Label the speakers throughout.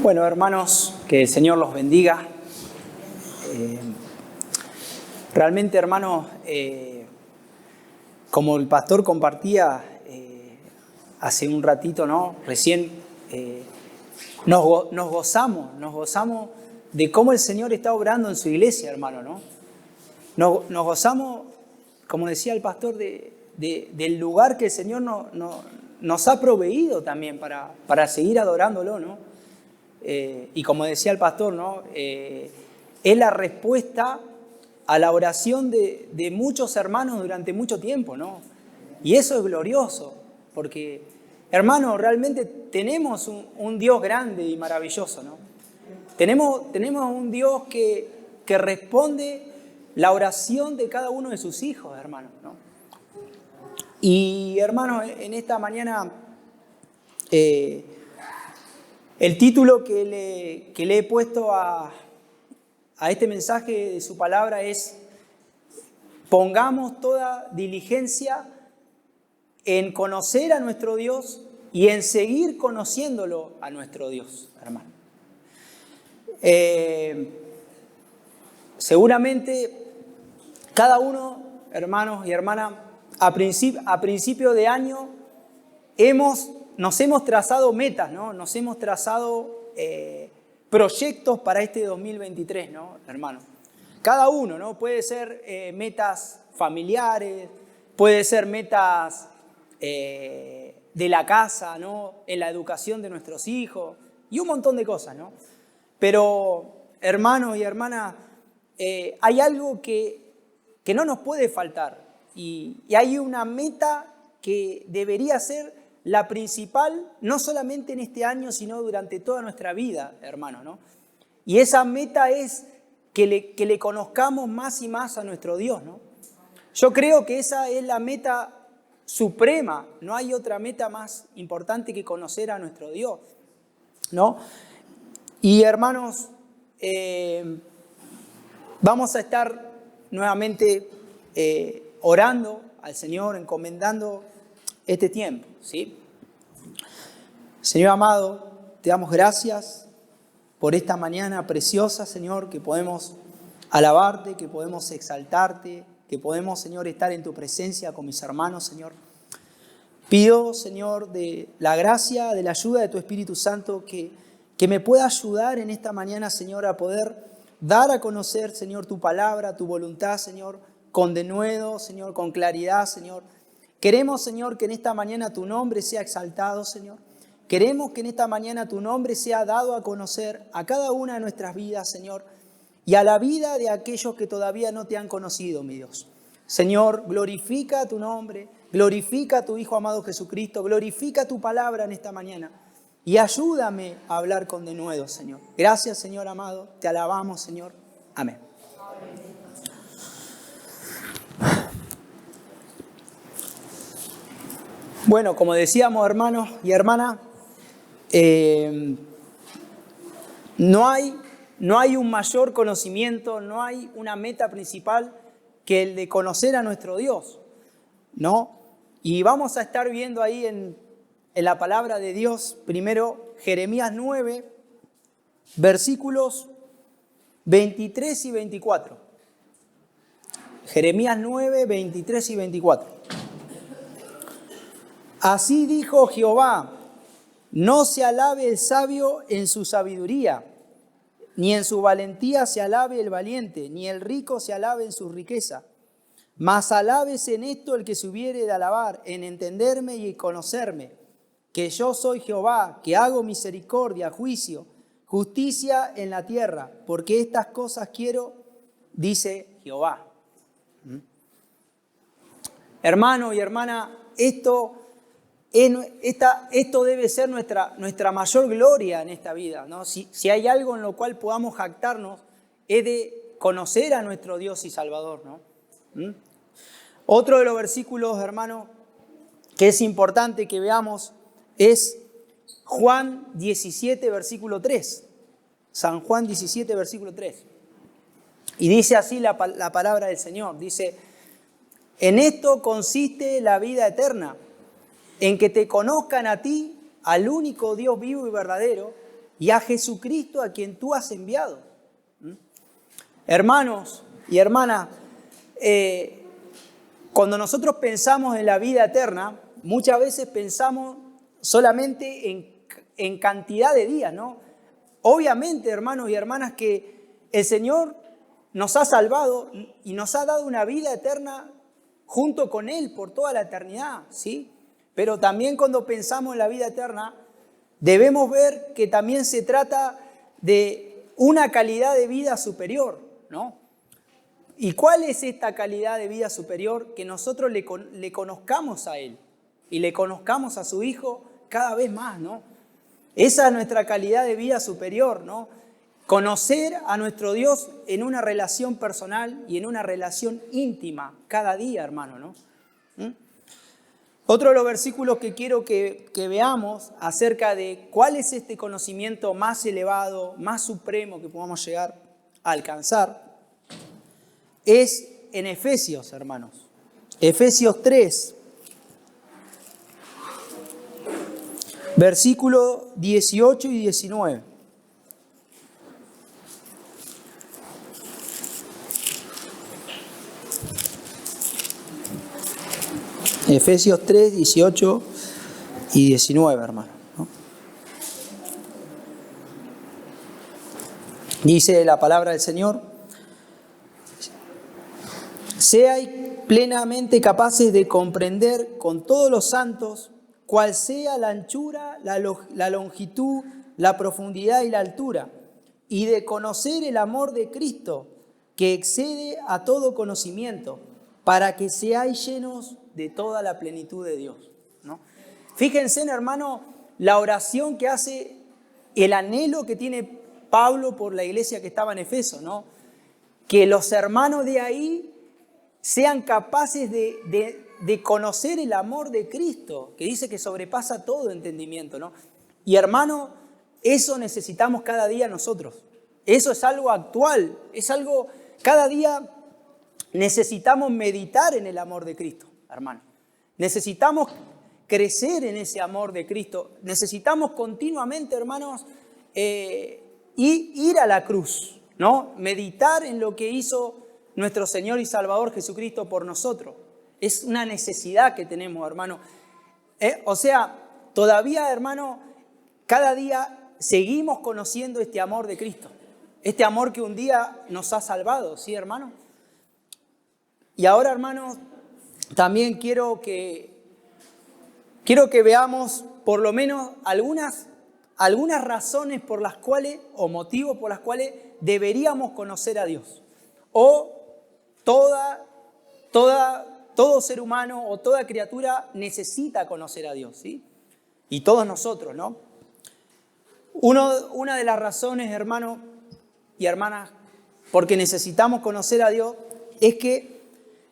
Speaker 1: Bueno, hermanos, que el Señor los bendiga. Realmente, hermanos, como el pastor compartía hace un ratito, ¿no? Recién nos gozamos de cómo el Señor está obrando en su iglesia, hermano, ¿no? Nos gozamos, como decía el pastor, del lugar que el Señor nos ha proveído también para seguir adorándolo, ¿no? Y como decía el pastor, ¿no? Es la respuesta a la oración de muchos hermanos durante mucho tiempo, ¿no? Y eso es glorioso, porque, hermanos, realmente tenemos un Dios grande y maravilloso, ¿no? Tenemos un Dios que responde la oración de cada uno de sus hijos, hermanos, ¿no? Y, hermanos, en esta mañana el título que le he puesto a este mensaje de su palabra es: pongamos toda diligencia en conocer a nuestro Dios y en seguir conociéndolo a nuestro Dios, hermano. Seguramente cada uno, hermanos y hermanas, a principio de año nos hemos trazado metas, ¿no? Nos hemos trazado proyectos para este 2023, ¿no, hermano? Cada uno, ¿no? Puede ser metas familiares, puede ser metas de la casa, ¿no? En la educación de nuestros hijos y un montón de cosas, ¿no? Pero, hermanos y hermanas, hay algo que no nos puede faltar y hay una meta que debería ser la principal, no solamente en este año, sino durante toda nuestra vida, hermanos, ¿no? Y esa meta es que le conozcamos más y más a nuestro Dios, ¿no? Yo creo que esa es la meta suprema, no hay otra meta más importante que conocer a nuestro Dios, ¿no? Y, hermanos, vamos a estar nuevamente orando al Señor, encomendando este tiempo, ¿sí? Señor amado, te damos gracias por esta mañana preciosa, Señor, que podemos alabarte, que podemos exaltarte, que podemos, Señor, estar en tu presencia con mis hermanos, Señor. Pido, Señor, de la gracia, de la ayuda de tu Espíritu Santo, que me pueda ayudar en esta mañana, Señor, a poder dar a conocer, Señor, tu palabra, tu voluntad, Señor, con denuedo, Señor, con claridad, Señor. Queremos, Señor, que en esta mañana tu nombre sea exaltado, Señor. Queremos que en esta mañana tu nombre sea dado a conocer a cada una de nuestras vidas, Señor, y a la vida de aquellos que todavía no te han conocido, mi Dios. Señor, glorifica tu nombre, glorifica a tu Hijo amado Jesucristo, glorifica tu palabra en esta mañana y ayúdame a hablar con denuedo, Señor. Gracias, Señor amado, te alabamos, Señor. Amén. Bueno, como decíamos, hermanos y hermanas, no hay un mayor conocimiento, no hay una meta principal que el de conocer a nuestro Dios, ¿no? Y vamos a estar viendo ahí en la palabra de Dios, primero Jeremías 9, versículos 23 y 24. Jeremías 9, 23 y 24. Así dijo Jehová: no se alabe el sabio en su sabiduría, ni en su valentía se alabe el valiente, ni el rico se alabe en su riqueza. Mas alábese en esto el que se hubiere de alabar, en entenderme y conocerme, que yo soy Jehová, que hago misericordia, juicio, justicia en la tierra, porque estas cosas quiero, dice Jehová. Hermano y hermana, esto debe ser nuestra mayor gloria en esta vida, ¿no? Si hay algo en lo cual podamos jactarnos, es de conocer a nuestro Dios y Salvador, ¿no? Otro de los versículos, hermano, que es importante que veamos es Juan 17, versículo 3. San Juan 17, versículo 3. Y dice así la palabra del Señor. Dice: en esto consiste la vida eterna, en que te conozcan a ti, al único Dios vivo y verdadero, y a Jesucristo a quien tú has enviado. Hermanos y hermanas, cuando nosotros pensamos en la vida eterna, muchas veces pensamos solamente en cantidad de días, ¿no? Obviamente, hermanos y hermanas, que el Señor nos ha salvado y nos ha dado una vida eterna junto con Él por toda la eternidad, ¿sí? Pero también cuando pensamos en la vida eterna, debemos ver que también se trata de una calidad de vida superior, ¿no? ¿Y cuál es esta calidad de vida superior? Que nosotros le conozcamos a Él y le conozcamos a su Hijo cada vez más, ¿no? Esa es nuestra calidad de vida superior, ¿no? Conocer a nuestro Dios en una relación personal y en una relación íntima cada día, hermano, ¿no? Otro de los versículos que quiero que veamos acerca de cuál es este conocimiento más elevado, más supremo que podamos llegar a alcanzar, es en Efesios, hermanos. Efesios 3, versículos 18 y 19. Efesios 3, 18 y 19, hermano, ¿no? Dice la palabra del Señor: seáis plenamente capaces de comprender con todos los santos cuál sea la anchura, la longitud, la profundidad y la altura, y de conocer el amor de Cristo, que excede a todo conocimiento, para que seáis llenos de toda la plenitud de Dios, ¿no? Fíjense, hermano, la oración que hace, el anhelo que tiene Pablo por la iglesia que estaba en Efeso, ¿no? Que los hermanos de ahí sean capaces de conocer el amor de Cristo, que dice que sobrepasa todo entendimiento, ¿no? Y hermano, eso necesitamos cada día nosotros. Eso es algo actual, es algo, cada día necesitamos meditar en el amor de Cristo, hermano. Necesitamos crecer en ese amor de Cristo. Necesitamos continuamente, hermanos, ir a la cruz, ¿no? Meditar en lo que hizo nuestro Señor y Salvador Jesucristo por nosotros. Es una necesidad que tenemos, hermano. O sea, todavía, hermano, cada día seguimos conociendo este amor de Cristo. Este amor que un día nos ha salvado, ¿sí, hermano? Y ahora, hermanos, también quiero que veamos por lo menos algunas razones por las cuales, o motivos por las cuales deberíamos conocer a Dios. O todo ser humano o toda criatura necesita conocer a Dios, ¿sí? Y todos nosotros, ¿no? Una de las razones, hermanos y hermanas, porque necesitamos conocer a Dios, es que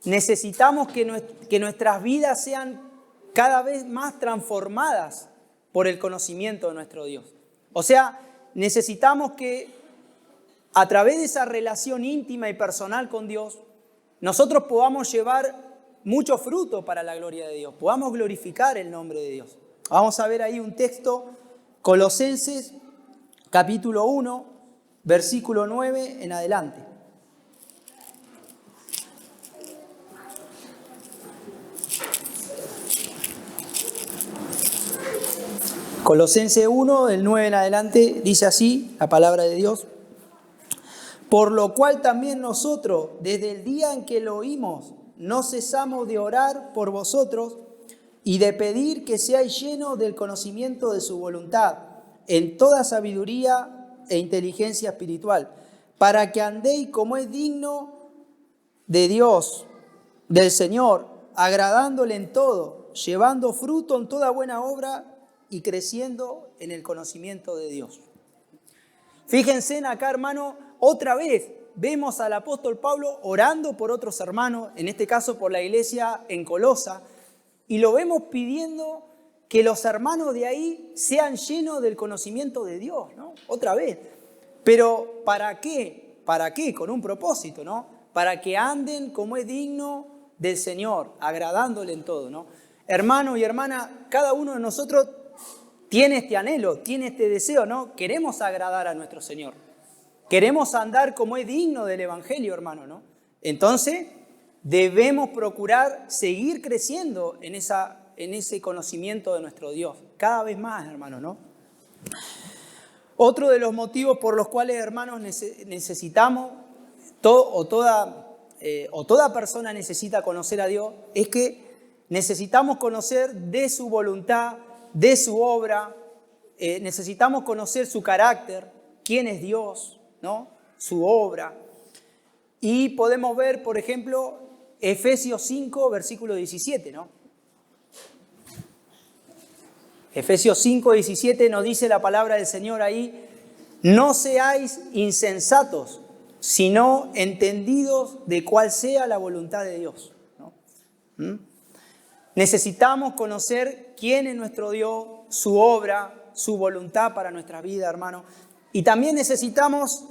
Speaker 1: necesitamos que nuestras vidas sean cada vez más transformadas por el conocimiento de nuestro Dios. O sea, necesitamos que a través de esa relación íntima y personal con Dios, nosotros podamos llevar mucho fruto para la gloria de Dios, podamos glorificar el nombre de Dios. Vamos a ver ahí un texto, Colosenses, capítulo 1, versículo 9 en adelante. Colosenses 1, del 9 en adelante, dice así la palabra de Dios: por lo cual también nosotros, desde el día en que lo oímos, no cesamos de orar por vosotros y de pedir que seáis llenos del conocimiento de su voluntad, en toda sabiduría e inteligencia espiritual, para que andéis como es digno de Dios, del Señor, agradándole en todo, llevando fruto en toda buena obra y creciendo en el conocimiento de Dios. Fíjense acá, hermano, otra vez vemos al apóstol Pablo orando por otros hermanos, en este caso por la iglesia en Colosa, y lo vemos pidiendo que los hermanos de ahí sean llenos del conocimiento de Dios, ¿no? Otra vez. Pero ¿para qué? ¿Para qué? Con un propósito, ¿no? Para que anden como es digno del Señor, agradándole en todo, ¿no? Hermano y hermana, cada uno de nosotros tiene este anhelo, tiene este deseo, ¿no? Queremos agradar a nuestro Señor. Queremos andar como es digno del Evangelio, hermano, ¿no? Entonces, debemos procurar seguir creciendo en ese conocimiento de nuestro Dios. Cada vez más, hermano, ¿no? Otro de los motivos por los cuales, hermanos, necesitamos, toda persona necesita conocer a Dios, es que necesitamos conocer de su voluntad, de su obra, necesitamos conocer su carácter, quién es Dios, ¿no? Su obra. Y podemos ver, por ejemplo, Efesios 5, versículo 17, ¿no? Efesios 5, 17 nos dice la palabra del Señor ahí: no seáis insensatos, sino entendidos de cuál sea la voluntad de Dios, ¿no? Necesitamos conocer quién es nuestro Dios, su obra, su voluntad para nuestra vida, hermano. Y también necesitamos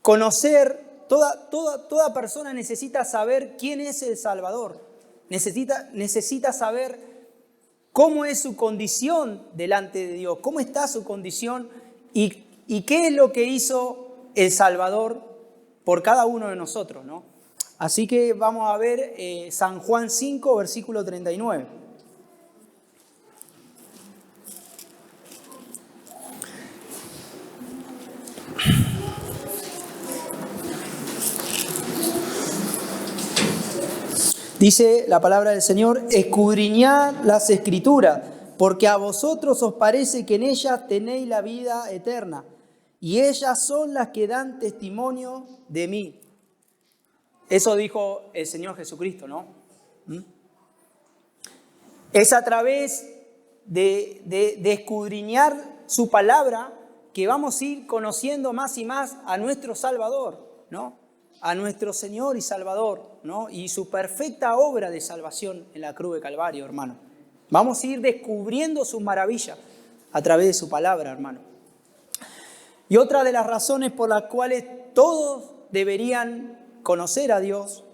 Speaker 1: conocer, toda persona necesita saber quién es el Salvador. Necesita saber cómo es su condición delante de Dios, cómo está su condición y qué es lo que hizo el Salvador por cada uno de nosotros, ¿no? Así que vamos a ver San Juan 5, versículo 39. Dice la palabra del Señor: escudriñad las Escrituras, porque a vosotros os parece que en ellas tenéis la vida eterna, y ellas son las que dan testimonio de mí. Eso dijo el Señor Jesucristo, ¿no? Es a través de escudriñar su palabra que vamos a ir conociendo más y más a nuestro Salvador, ¿no? A nuestro Señor y Salvador, ¿no? Y su perfecta obra de salvación en la cruz de Calvario, hermano. Vamos a ir descubriendo sus maravillas a través de su palabra, hermano. Y otra de las razones por las cuales todos deberían conocer a Dios,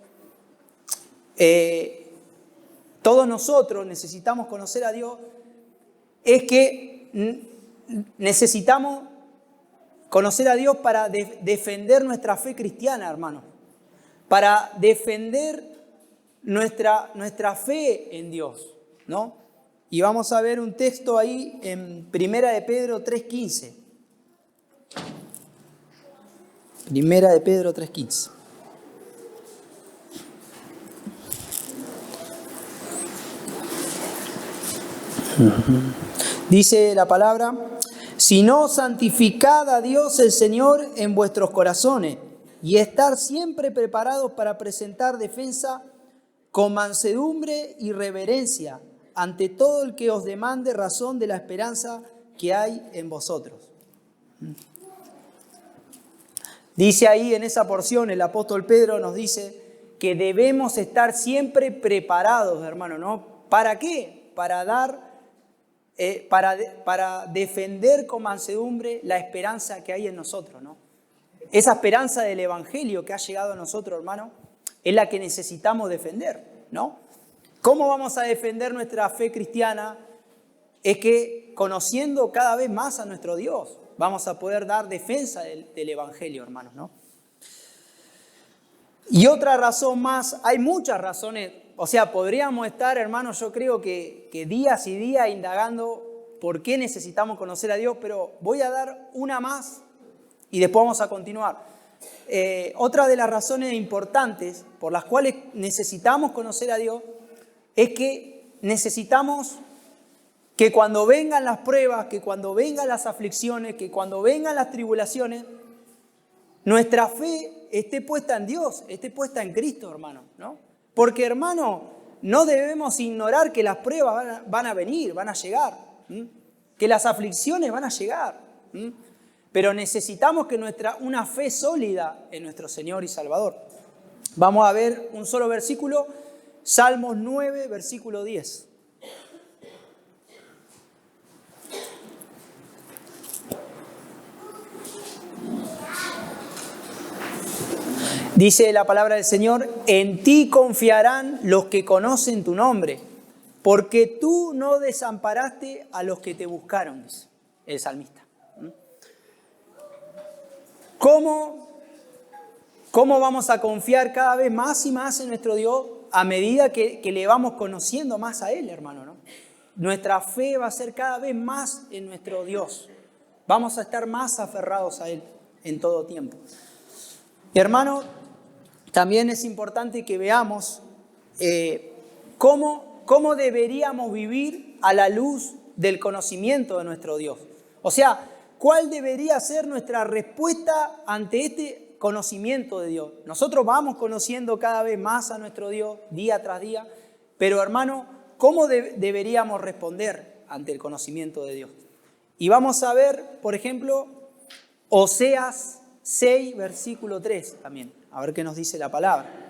Speaker 1: todos nosotros necesitamos conocer a Dios, es que necesitamos conocer a Dios para defender nuestra fe cristiana, hermano. Para defender nuestra fe en Dios, ¿no? Y vamos a ver un texto ahí en Primera de Pedro 3:15. Primera de Pedro 3:15. Dice la palabra: sino santificad a Dios el Señor en vuestros corazones y estar siempre preparados para presentar defensa con mansedumbre y reverencia ante todo el que os demande razón de la esperanza que hay en vosotros. Dice ahí en esa porción, el apóstol Pedro nos dice que debemos estar siempre preparados, hermano, ¿no? ¿Para qué? Para defender con mansedumbre la esperanza que hay en nosotros, ¿no? Esa esperanza del Evangelio que ha llegado a nosotros, hermano, es la que necesitamos defender, ¿no? ¿Cómo vamos a defender nuestra fe cristiana? Es que conociendo cada vez más a nuestro Dios, vamos a poder dar defensa del Evangelio, hermanos, ¿no? Y otra razón más, hay muchas razones. O sea, podríamos estar, hermanos, yo creo que días y días indagando por qué necesitamos conocer a Dios, pero voy a dar una más y después vamos a continuar. Otra de las razones importantes por las cuales necesitamos conocer a Dios es que necesitamos que cuando vengan las pruebas, que cuando vengan las aflicciones, que cuando vengan las tribulaciones, nuestra fe esté puesta en Dios, esté puesta en Cristo, hermano, ¿no? Porque, hermano, no debemos ignorar que las pruebas van a venir, van a llegar, que las aflicciones van a llegar, pero necesitamos que una fe sólida en nuestro Señor y Salvador. Vamos a ver un solo versículo, Salmos 9, versículo 10. Dice la palabra del Señor: en ti confiarán los que conocen tu nombre. porque tú no desamparaste a los que te buscaron, dice el salmista. ¿Cómo vamos a confiar cada vez más y más en nuestro Dios a medida que le vamos conociendo más a Él, hermano, ¿no? Nuestra fe va a ser cada vez más en nuestro Dios. Vamos a estar más aferrados a Él en todo tiempo. Y hermano, también es importante que veamos cómo deberíamos vivir a la luz del conocimiento de nuestro Dios. O sea, ¿cuál debería ser nuestra respuesta ante este conocimiento de Dios? Nosotros vamos conociendo cada vez más a nuestro Dios día tras día, pero hermano, ¿cómo deberíamos responder ante el conocimiento de Dios? Y vamos a ver, por ejemplo, Oseas 6, versículo 3 también. A ver qué nos dice la palabra.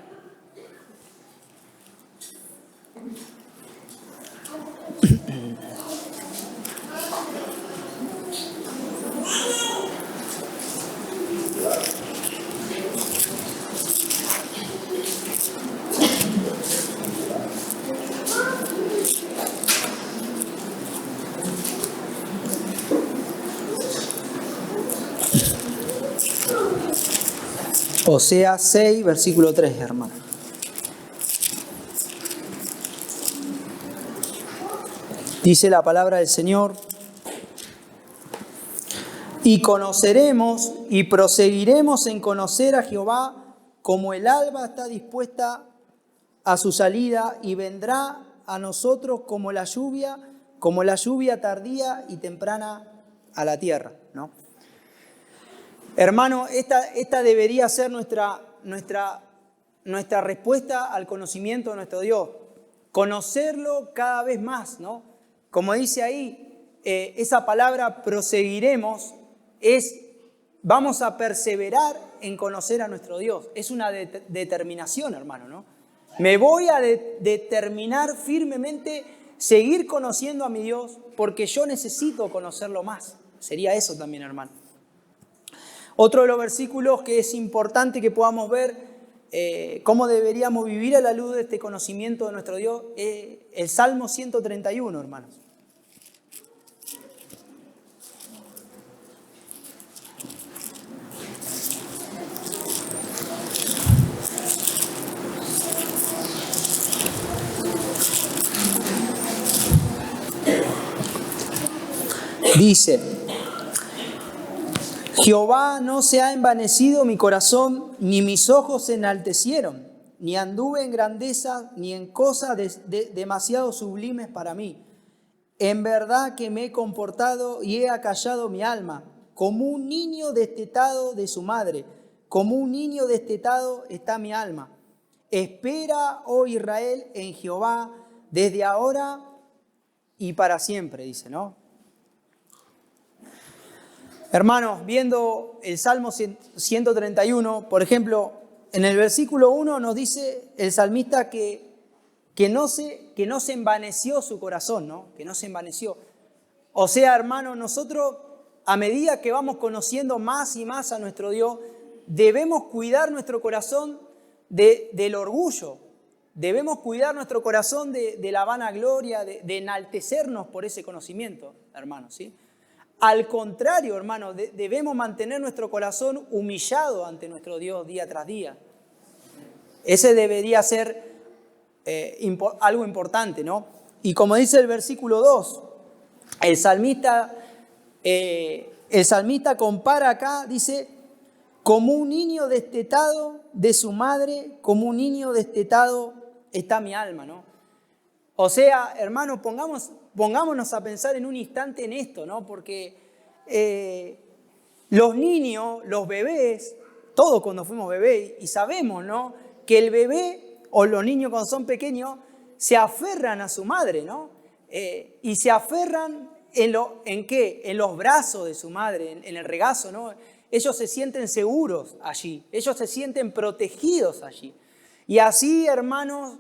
Speaker 1: Oseas 6, versículo 3, hermano. Dice la palabra del Señor: y conoceremos y proseguiremos en conocer a Jehová, como el alba está dispuesta a su salida, y vendrá a nosotros como la lluvia tardía y temprana a la tierra, ¿no? Hermano, esta debería ser nuestra respuesta al conocimiento de nuestro Dios. Conocerlo cada vez más, ¿no? Como dice ahí, esa palabra proseguiremos vamos a perseverar en conocer a nuestro Dios. Es una determinación, hermano, ¿no? Me voy a determinar firmemente seguir conociendo a mi Dios porque yo necesito conocerlo más. Sería eso también, hermano. Otro de los versículos que es importante que podamos ver cómo deberíamos vivir a la luz de este conocimiento de nuestro Dios es el Salmo 131, hermanos. Dice: Jehová, no se ha envanecido mi corazón, ni mis ojos se enaltecieron, ni anduve en grandeza, ni en cosas demasiado sublimes para mí. En verdad que me he comportado y he acallado mi alma, como un niño destetado de su madre, como un niño destetado está mi alma. Espera, oh Israel, en Jehová, desde ahora y para siempre, dice, ¿no? Hermanos, viendo el Salmo 131, por ejemplo, en el versículo 1 nos dice el salmista que no se envaneció su corazón, ¿no? Que no se envaneció. O sea, hermanos, nosotros a medida que vamos conociendo más y más a nuestro Dios, debemos cuidar nuestro corazón del orgullo. Debemos cuidar nuestro corazón de la vanagloria, de enaltecernos por ese conocimiento, hermanos, ¿sí? Al contrario, hermanos, debemos mantener nuestro corazón humillado ante nuestro Dios día tras día. Ese debería ser algo importante, ¿no? Y como dice el versículo 2, el salmista compara acá, dice, como un niño destetado de su madre, como un niño destetado está mi alma, ¿no? O sea, hermanos, pongámonos a pensar en un instante en esto, ¿no? Porque los niños, los bebés, todos cuando fuimos bebés, y sabemos, ¿no? Que el bebé o los niños cuando son pequeños se aferran a su madre, ¿no? Y se aferran ¿en qué? En los brazos de su madre, en el regazo, ¿no? Ellos se sienten seguros allí, ellos se sienten protegidos allí. Y así, hermanos,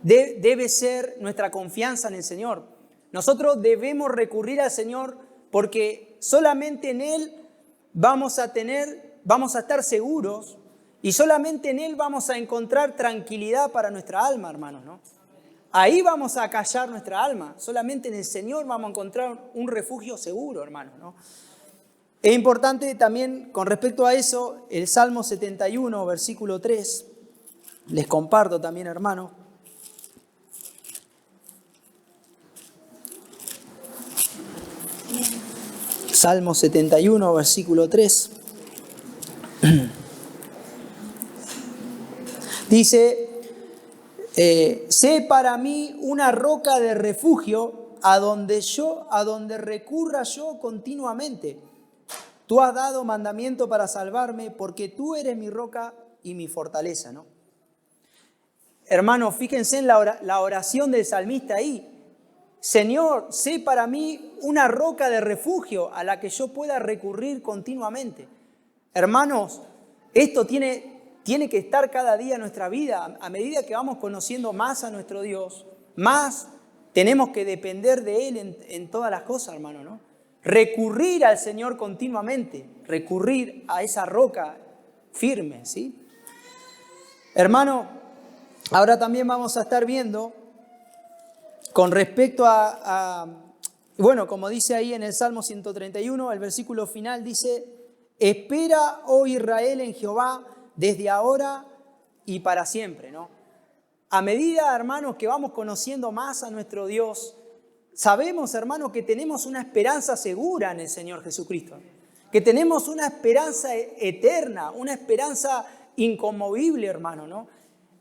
Speaker 1: debe ser nuestra confianza en el Señor. Nosotros debemos recurrir al Señor porque solamente en Él vamos a estar seguros y solamente en Él vamos a encontrar tranquilidad para nuestra alma, hermanos, ¿no? Ahí vamos a callar nuestra alma. Solamente en el Señor vamos a encontrar un refugio seguro, hermanos, ¿no? Es importante también, con respecto a eso, el Salmo 71, versículo 3. Les comparto también, hermanos. Salmo 71, versículo 3. Dice, sé para mí una roca de refugio a donde recurra yo continuamente. Tú has dado mandamiento para salvarme, porque tú eres mi roca y mi fortaleza, ¿no? Hermanos, fíjense en la oración del salmista ahí. Señor, sé para mí una roca de refugio a la que yo pueda recurrir continuamente. Hermanos, esto tiene que estar cada día en nuestra vida. A medida que vamos conociendo más a nuestro Dios, más tenemos que depender de Él en todas las cosas, hermano, ¿no? Recurrir al Señor continuamente, recurrir a esa roca firme, ¿sí? Hermano, ahora también vamos a estar viendo con respecto bueno, como dice ahí en el Salmo 131, el versículo final dice, espera, oh Israel, en Jehová, desde ahora y para siempre, ¿no? A medida, hermanos, que vamos conociendo más a nuestro Dios, sabemos, hermanos, que tenemos una esperanza segura en el Señor Jesucristo, que tenemos una esperanza eterna, una esperanza inconmovible, hermano, ¿no?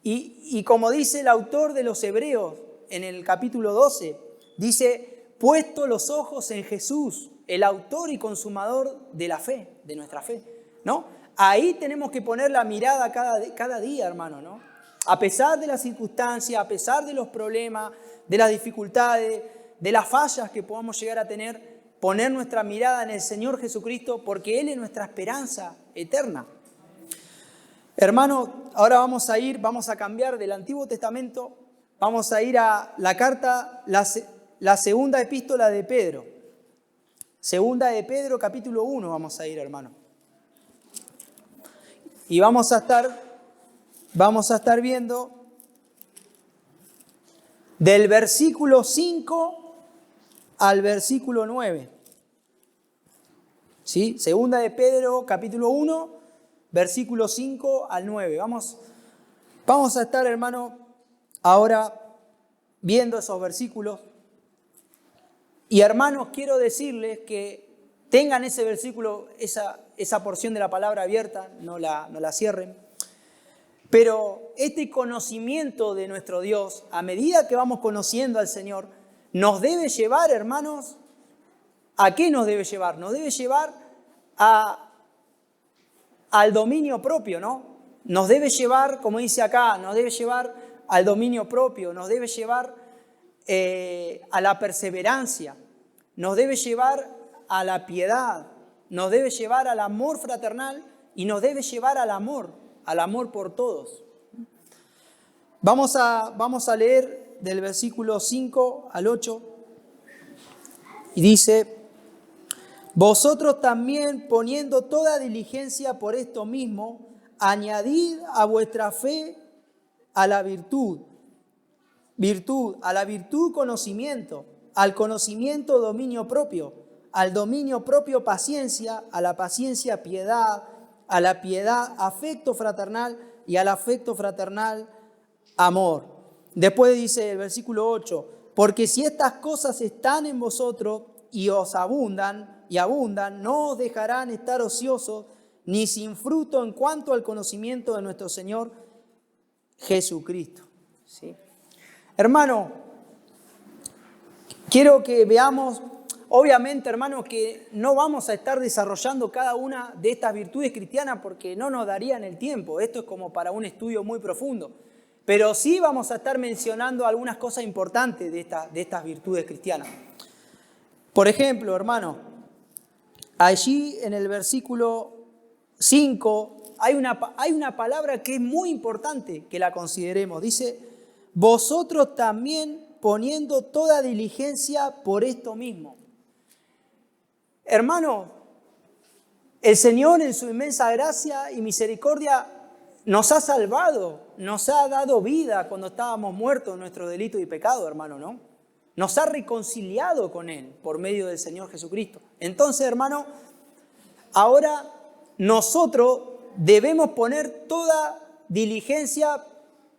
Speaker 1: Y como dice el autor de los Hebreos en el capítulo 12, dice, puesto los ojos en Jesús, el autor y consumador de la fe, de nuestra fe, ¿no? Ahí tenemos que poner la mirada cada día, hermano, ¿no? A pesar de las circunstancias, a pesar de los problemas, de las dificultades, de las fallas que podamos llegar a tener, poner nuestra mirada en el Señor Jesucristo, porque Él es nuestra esperanza eterna. Hermano, ahora vamos a cambiar del Antiguo Testamento, vamos a ir a la carta, la segunda epístola de Pedro. Segunda de Pedro, capítulo 1, vamos a ir, hermano. Y vamos a estar viendo del versículo 5 al versículo 9. ¿Sí? Segunda de Pedro, capítulo 1, versículo 5 al 9. Vamos a estar, hermano, ahora viendo esos versículos. Y hermanos, quiero decirles que tengan ese versículo, esa porción de la palabra abierta, no la cierren. Pero este conocimiento de nuestro Dios, a medida que vamos conociendo al Señor, nos debe llevar, hermanos, ¿a qué nos debe llevar? Nos debe llevar al dominio propio, ¿no? Nos debe llevar, como dice acá, nos debe llevar al dominio propio, nos debe llevar a la perseverancia, nos debe llevar a la piedad, nos debe llevar al amor fraternal y nos debe llevar al amor por todos. Vamos a leer del versículo 5 al 8 y dice, vosotros también poniendo toda diligencia por esto mismo, añadid a vuestra fe a la virtud, a la virtud conocimiento, al conocimiento dominio propio, al dominio propio paciencia, a la paciencia piedad, a la piedad afecto fraternal y al afecto fraternal amor. Después dice el versículo 8, porque si estas cosas están en vosotros y os abundan, no os dejarán estar ociosos ni sin fruto en cuanto al conocimiento de nuestro Señor Jesucristo. ¿Sí? Hermano, quiero que veamos, obviamente, hermanos, que no vamos a estar desarrollando cada una de estas virtudes cristianas porque no nos darían el tiempo. Esto es como para un estudio muy profundo. Pero sí vamos a estar mencionando algunas cosas importantes de estas virtudes cristianas. Por ejemplo, hermano, allí en el versículo 5 hay una palabra que es muy importante que la consideremos. Dice, vosotros también poniendo toda diligencia por esto mismo. Hermano, el Señor en su inmensa gracia y misericordia nos ha salvado, nos ha dado vida cuando estábamos muertos en nuestro delito y pecado, hermano, ¿no? Nos ha reconciliado con Él por medio del Señor Jesucristo. Entonces, hermano, ahora nosotros debemos poner toda diligencia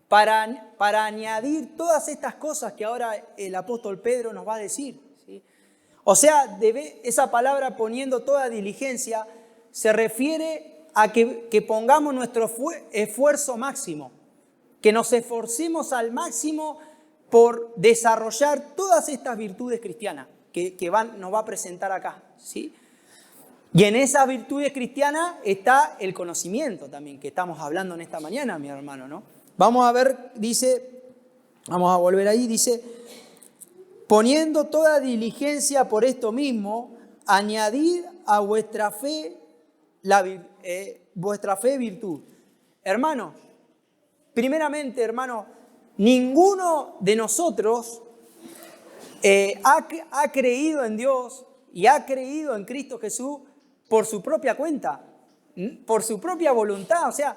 Speaker 1: para añadir todas estas cosas que ahora el apóstol Pedro nos va a decir, ¿sí? O sea, esa palabra poniendo toda diligencia se refiere a que pongamos nuestro esfuerzo máximo, que nos esforcemos al máximo por desarrollar todas estas virtudes cristianas que nos va a presentar acá, ¿sí? Y en esas virtudes cristianas está el conocimiento también, que estamos hablando en esta mañana, mi hermano, ¿no? Vamos a ver, vamos a volver ahí, dice, poniendo toda diligencia por esto mismo, añadid a vuestra fe virtud. Hermano, primeramente, hermano, ninguno de nosotros ha creído en Dios y ha creído en Cristo Jesús por su propia cuenta, por su propia voluntad. O sea,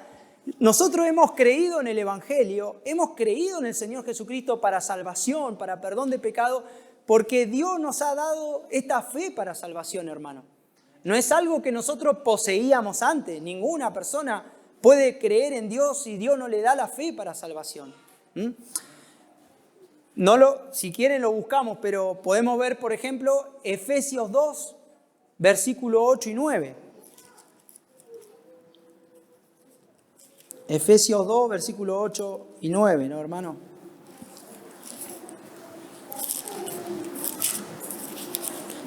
Speaker 1: nosotros hemos creído en el Evangelio, hemos creído en el Señor Jesucristo para salvación, para perdón de pecado, porque Dios nos ha dado esta fe para salvación, hermano. No es algo que nosotros poseíamos antes. Ninguna persona puede creer en Dios si Dios no le da la fe para salvación. Si quieren lo buscamos, pero podemos ver, por ejemplo, Efesios 2, versículo 8 y 9. Efesios 2, versículo 8 y 9, ¿no, hermano?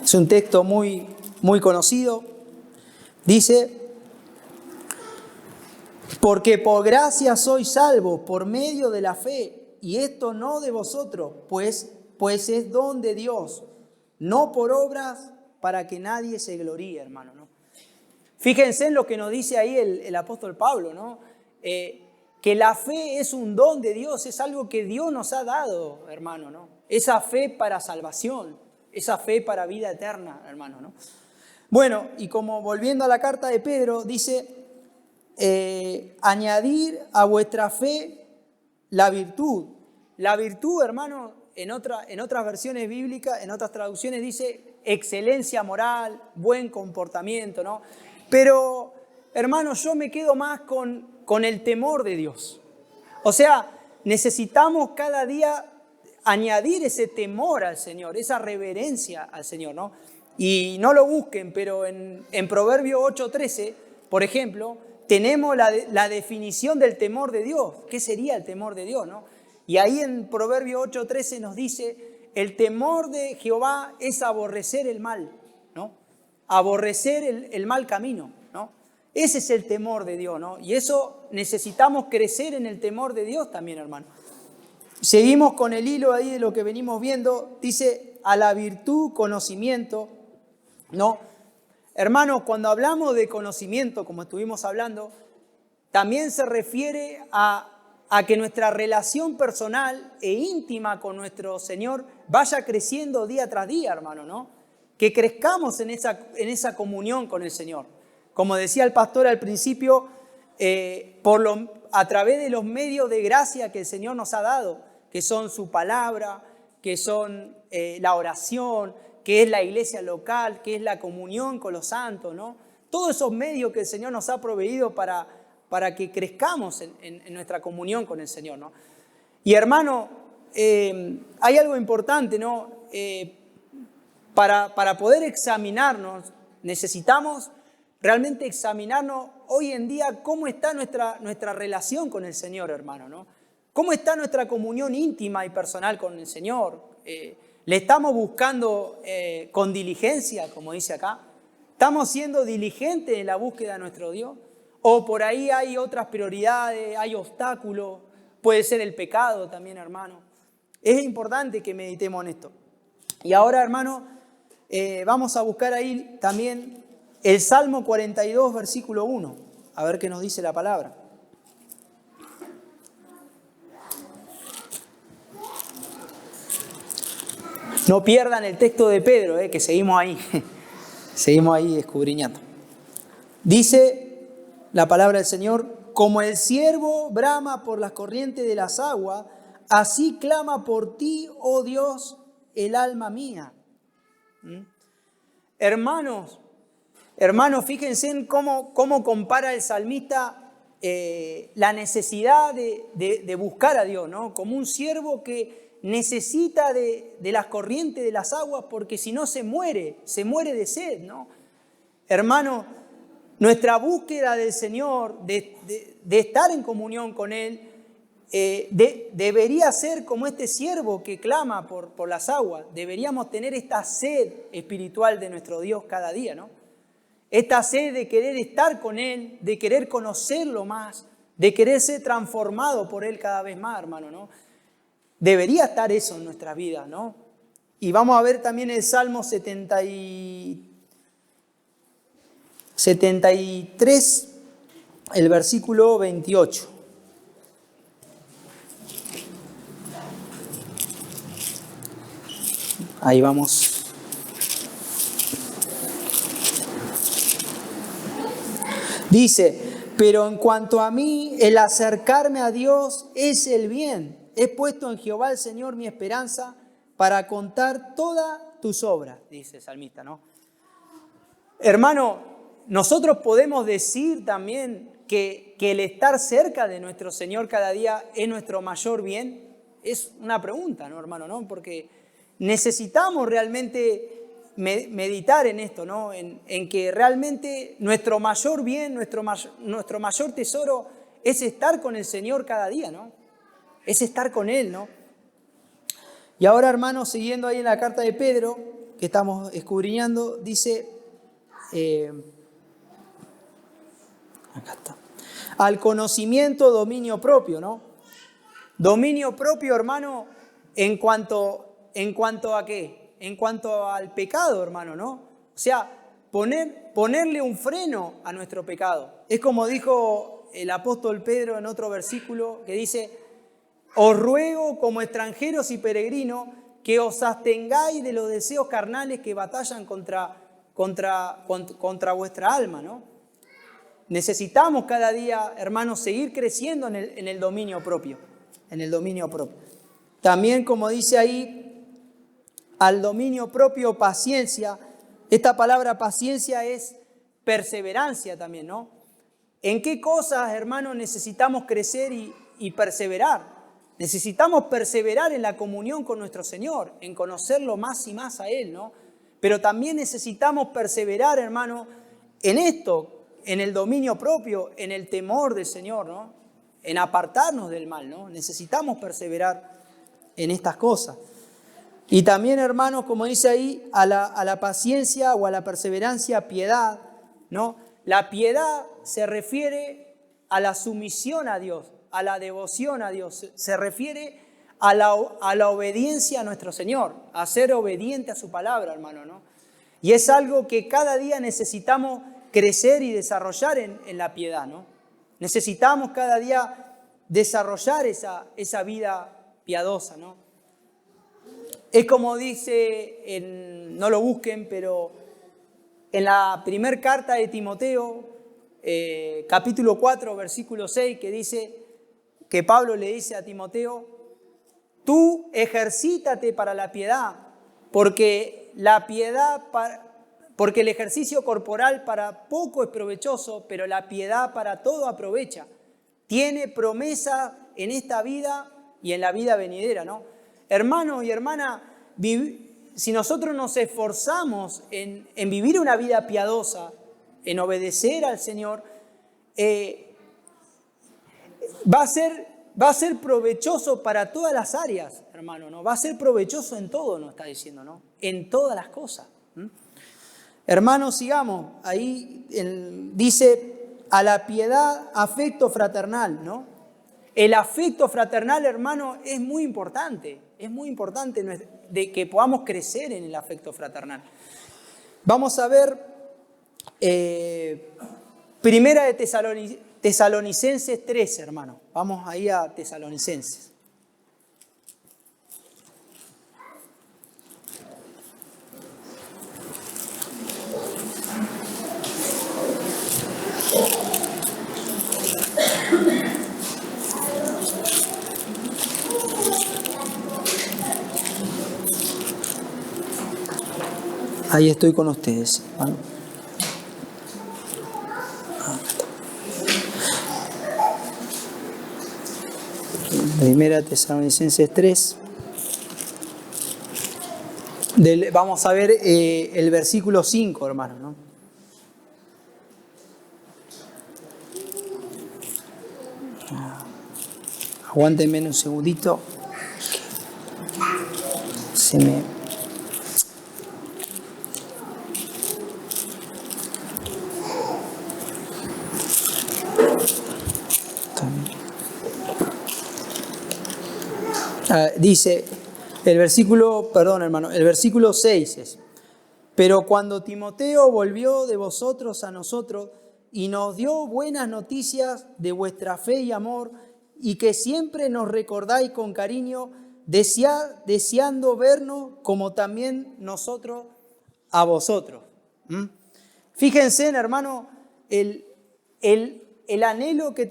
Speaker 1: Es un texto muy conocido. Dice, porque por gracia sois salvos por medio de la fe, y esto no de vosotros, pues es don de Dios, no por obras para que nadie se gloríe, hermano, ¿no? Fíjense en lo que nos dice ahí el apóstol Pablo, ¿no? Que la fe es un don de Dios, es algo que Dios nos ha dado, hermano, ¿no? Esa fe para salvación, esa fe para vida eterna, hermano, ¿no? Bueno, y como volviendo a la carta de Pedro, dice, añadir a vuestra fe la virtud. La virtud, hermano, en otras versiones bíblicas, en otras traducciones dice excelencia moral, buen comportamiento, ¿no? Pero, hermano, yo me quedo más con el temor de Dios. O sea, necesitamos cada día añadir ese temor al Señor, esa reverencia al Señor, ¿no? Y no lo busquen, pero en Proverbios 8:13, por ejemplo, tenemos la definición del temor de Dios. ¿Qué sería el temor de Dios, no? Y ahí en Proverbios 8:13 nos dice, el temor de Jehová es aborrecer el mal, ¿no? Aborrecer el mal camino, ¿no? Ese es el temor de Dios, ¿no? Y eso necesitamos crecer en el temor de Dios también, hermano. Seguimos con el hilo ahí de lo que venimos viendo. Dice, a la virtud, conocimiento, ¿no? Hermanos, cuando hablamos de conocimiento, como estuvimos hablando, también se refiere a que nuestra relación personal e íntima con nuestro Señor vaya creciendo día tras día, hermano, ¿no? Que crezcamos en esa comunión con el Señor. Como decía el pastor al principio, a través de los medios de gracia que el Señor nos ha dado, que son su palabra, que son la oración, que es la iglesia local, que es la comunión con los santos, ¿no? Todos esos medios que el Señor nos ha proveído para que crezcamos en nuestra comunión con el Señor, ¿no? Y hermano, hay algo importante, ¿no? Para poder examinarnos, necesitamos realmente examinarnos hoy en día cómo está nuestra relación con el Señor, hermano, ¿no? ¿Cómo está nuestra comunión íntima y personal con el Señor? ¿Le estamos buscando con diligencia, como dice acá? ¿Estamos siendo diligentes en la búsqueda de nuestro Dios? ¿O por ahí hay otras prioridades, hay obstáculos? Puede ser el pecado también, hermano. Es importante que meditemos en esto. Y ahora, hermano, vamos a buscar ahí también el Salmo 42, versículo 1. A ver qué nos dice la palabra. No pierdan el texto de Pedro, que seguimos ahí. Seguimos ahí escudriñando. Dice la palabra del Señor, como el ciervo brama por las corrientes de las aguas, así clama por ti, oh Dios, el alma mía. Hermanos, fíjense en cómo compara el salmista la necesidad de buscar a Dios, ¿no? Como un ciervo que necesita de las corrientes de las aguas porque si no se muere de sed, ¿no? Hermano, nuestra búsqueda del Señor, de estar en comunión con Él, debería ser como este siervo que clama por las aguas. Deberíamos tener esta sed espiritual de nuestro Dios cada día, ¿no? Esta sed de querer estar con Él, de querer conocerlo más, de querer ser transformado por Él cada vez más, hermano, ¿no? Debería estar eso en nuestras vidas, ¿no? Y vamos a ver también el Salmo 73, el versículo 28. Ahí vamos. Dice, pero en cuanto a mí, el acercarme a Dios es el bien. He puesto en Jehová el Señor mi esperanza para contar todas tus obras, dice el salmista, ¿no? Hermano, nosotros podemos decir también que el estar cerca de nuestro Señor cada día es nuestro mayor bien. Es una pregunta, ¿no, hermano? ¿No? Porque necesitamos realmente meditar en esto, ¿no? En que realmente nuestro mayor bien, nuestro mayor tesoro es estar con el Señor cada día, ¿no? Es estar con Él, ¿no? Y ahora, hermanos, siguiendo ahí en la carta de Pedro, que estamos escudriñando, dice, acá está, al conocimiento, dominio propio, ¿no? Dominio propio, hermano, en cuanto a qué, en cuanto al pecado, hermano, ¿no? O sea, ponerle un freno a nuestro pecado. Es como dijo el apóstol Pedro en otro versículo que dice, os ruego como extranjeros y peregrinos que os abstengáis de los deseos carnales que batallan contra vuestra alma, ¿no? Necesitamos cada día, hermanos, seguir creciendo en el dominio propio, en el dominio propio. También, como dice ahí, al dominio propio, paciencia. Esta palabra paciencia es perseverancia también, ¿no? ¿En qué cosas, hermanos, necesitamos crecer y perseverar? Necesitamos perseverar en la comunión con nuestro Señor, en conocerlo más y más a Él, ¿no? Pero también necesitamos perseverar, hermano, en esto, en el dominio propio, en el temor del Señor, ¿no? En apartarnos del mal, ¿no? Necesitamos perseverar en estas cosas. Y también, hermanos, como dice ahí, a la paciencia o a la perseverancia, piedad, ¿no? La piedad se refiere a la sumisión a Dios, a la devoción a Dios, se refiere a la obediencia a nuestro Señor, a ser obediente a su palabra, hermano, ¿no? Y es algo que cada día necesitamos crecer y desarrollar en la piedad, ¿no? Necesitamos cada día desarrollar esa vida piadosa, ¿no? Es como dice, no lo busquen, pero en la primera carta de Timoteo, capítulo 4, versículo 6, que dice, que Pablo le dice a Timoteo, tú ejercítate para la piedad, porque el ejercicio corporal para poco es provechoso, pero la piedad para todo aprovecha. Tiene promesa en esta vida y en la vida venidera, ¿no? Hermano y hermana, si nosotros nos esforzamos en vivir una vida piadosa, en obedecer al Señor, va a ser provechoso para todas las áreas, hermano, ¿no? Va a ser provechoso en todo, nos está diciendo, ¿no? En todas las cosas. Hermanos, sigamos. Ahí dice, a la piedad, afecto fraternal, ¿no? El afecto fraternal, hermano, es muy importante de que podamos crecer en el afecto fraternal. Vamos a ver Primera de Tesalonicenses 3, hermano. Vamos ahí a Tesalonicenses. Ahí estoy con ustedes. Bueno. Primera Tesalonicenses 3. Vamos a ver el versículo 5, hermano, ¿no? Aguántenme un segundito. Se me... dice el versículo 6 es: pero cuando Timoteo volvió de vosotros a nosotros y nos dio buenas noticias de vuestra fe y amor, y que siempre nos recordáis con cariño, deseando vernos como también nosotros a vosotros. Fíjense, hermano, el anhelo que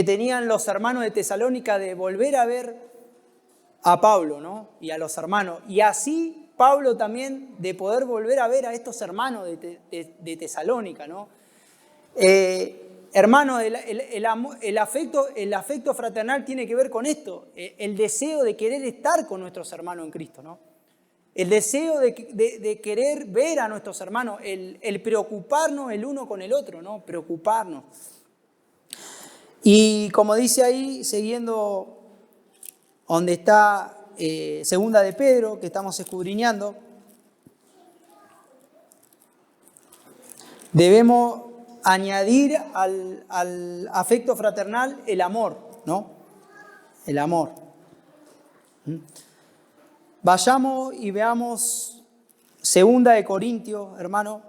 Speaker 1: tenían los hermanos de Tesalónica de volver a ver a Pablo, ¿no? Y a los hermanos. Y así Pablo también de poder volver a ver a estos hermanos de Tesalónica, ¿no? Hermanos, el afecto fraternal tiene que ver con esto, el deseo de querer estar con nuestros hermanos en Cristo, ¿no? El deseo de querer ver a nuestros hermanos, el preocuparnos el uno con el otro, ¿no? Preocuparnos. Y como dice ahí, siguiendo donde está Segunda de Pedro, que estamos escudriñando, debemos añadir al afecto fraternal el amor, ¿no? El amor. Vayamos y veamos Segunda de Corintios, hermano,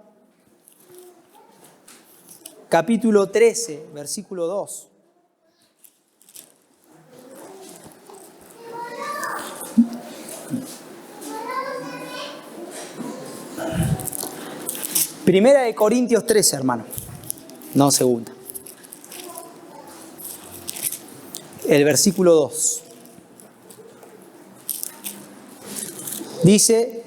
Speaker 1: capítulo 13, versículo 2. Primera de Corintios 13, hermano, no segunda. El versículo 2. Dice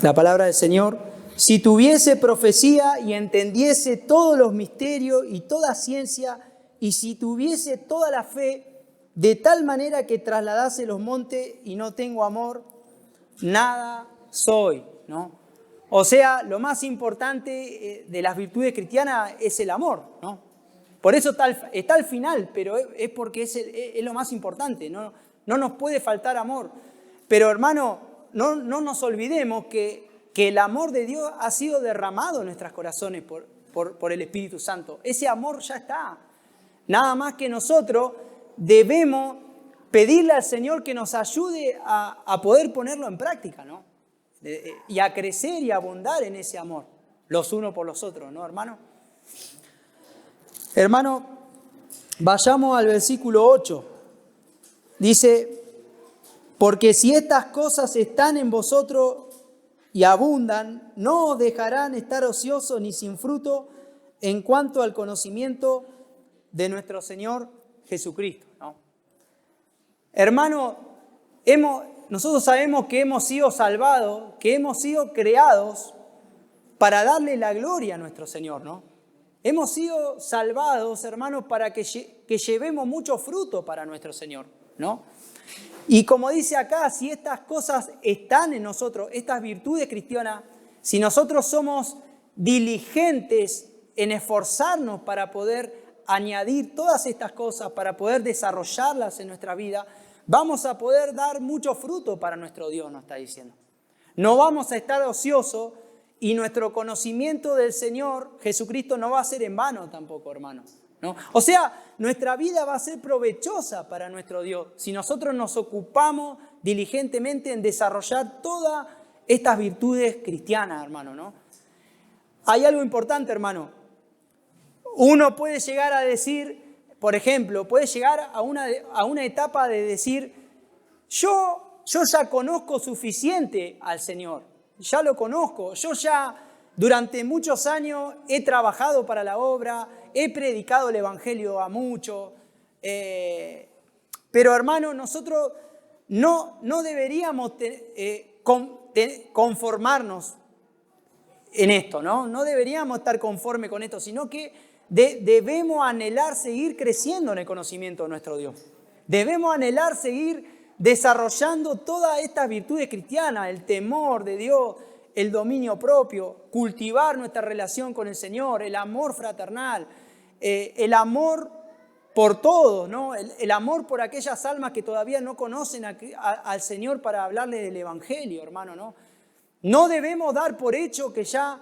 Speaker 1: la palabra del Señor: si tuviese profecía y entendiese todos los misterios y toda ciencia, y si tuviese toda la fe, de tal manera que trasladase los montes y no tengo amor, nada soy, ¿no? O sea, lo más importante de las virtudes cristianas es el amor, ¿no? Por eso está al final, pero es porque es lo más importante, ¿no? No nos puede faltar amor. Pero hermano, no nos olvidemos que el amor de Dios ha sido derramado en nuestros corazones por el Espíritu Santo. Ese amor ya está. Nada más que nosotros debemos pedirle al Señor que nos ayude a poder ponerlo en práctica, ¿no? Y a crecer y a abundar en ese amor, los unos por los otros, ¿no, hermano? Hermano, vayamos al versículo 8. Dice: porque si estas cosas están en vosotros y abundan, no os dejarán estar ociosos ni sin fruto en cuanto al conocimiento de nuestro Señor Jesucristo, ¿no? Hermano, nosotros sabemos que hemos sido salvados, que hemos sido creados para darle la gloria a nuestro Señor, ¿no? Hemos sido salvados, hermanos, para que llevemos mucho fruto para nuestro Señor, ¿no? Y como dice acá, si estas cosas están en nosotros, estas virtudes cristianas, si nosotros somos diligentes en esforzarnos para poder añadir todas estas cosas, para poder desarrollarlas en nuestra vida, vamos a poder dar mucho fruto para nuestro Dios, nos está diciendo. No vamos a estar ociosos y nuestro conocimiento del Señor Jesucristo no va a ser en vano tampoco, hermanos, ¿no? O sea, nuestra vida va a ser provechosa para nuestro Dios si nosotros nos ocupamos diligentemente en desarrollar todas estas virtudes cristianas, hermano, ¿no? Hay algo importante, hermano. Uno puede llegar a decir, por ejemplo, puede llegar a una etapa de decir: yo ya conozco suficiente al Señor, ya lo conozco, yo ya durante muchos años he trabajado para la obra, he predicado el Evangelio a muchos, pero hermano, nosotros no deberíamos conformarnos en esto, ¿no? No deberíamos estar conformes con esto, sino que debemos anhelar seguir creciendo en el conocimiento de nuestro Dios. Debemos anhelar seguir desarrollando todas estas virtudes cristianas, el temor de Dios, el dominio propio, cultivar nuestra relación con el Señor, el amor fraternal, el amor por todos, ¿no? El amor por aquellas almas que todavía no conocen al Señor para hablarle del Evangelio, hermano, ¿no? No debemos dar por hecho que ya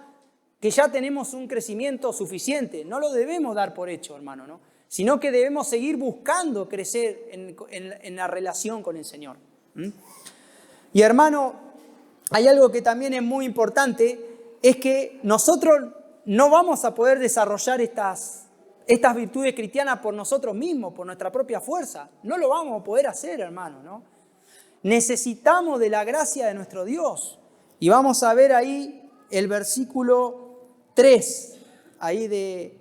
Speaker 1: tenemos un crecimiento suficiente. No lo debemos dar por hecho, hermano, ¿no? Sino que debemos seguir buscando crecer en la relación con el Señor. Y hermano, hay algo que también es muy importante, es que nosotros no vamos a poder desarrollar estas virtudes cristianas por nosotros mismos, por nuestra propia fuerza. No lo vamos a poder hacer, hermano, ¿no? Necesitamos de la gracia de nuestro Dios. Y vamos a ver ahí el versículo 3, ahí de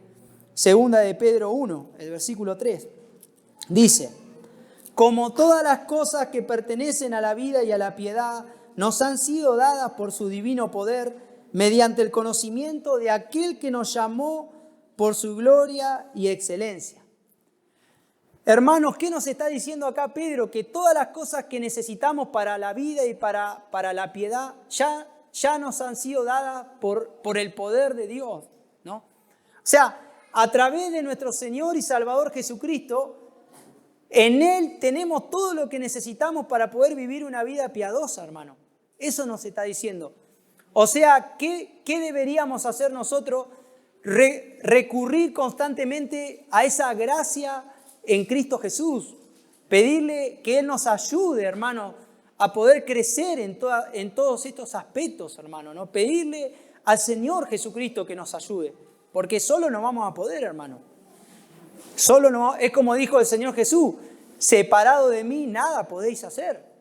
Speaker 1: segunda de Pedro 1, el versículo 3. Dice, como todas las cosas que pertenecen a la vida y a la piedad nos han sido dadas por su divino poder, mediante el conocimiento de aquel que nos llamó por su gloria y excelencia. Hermanos, ¿qué nos está diciendo acá Pedro? Que todas las cosas que necesitamos para la vida y para la piedad ya nos han sido dadas por el poder de Dios, ¿no? O sea, a través de nuestro Señor y Salvador Jesucristo, en Él tenemos todo lo que necesitamos para poder vivir una vida piadosa, hermano. Eso nos está diciendo. O sea, ¿qué deberíamos hacer nosotros? Recurrir constantemente a esa gracia en Cristo Jesús. Pedirle que Él nos ayude, hermano, a poder crecer en todos estos aspectos, hermano, ¿no? Pedirle al Señor Jesucristo que nos ayude. Porque solo no vamos a poder, hermano. Solo no, es como dijo el Señor Jesús, separado de mí nada podéis hacer.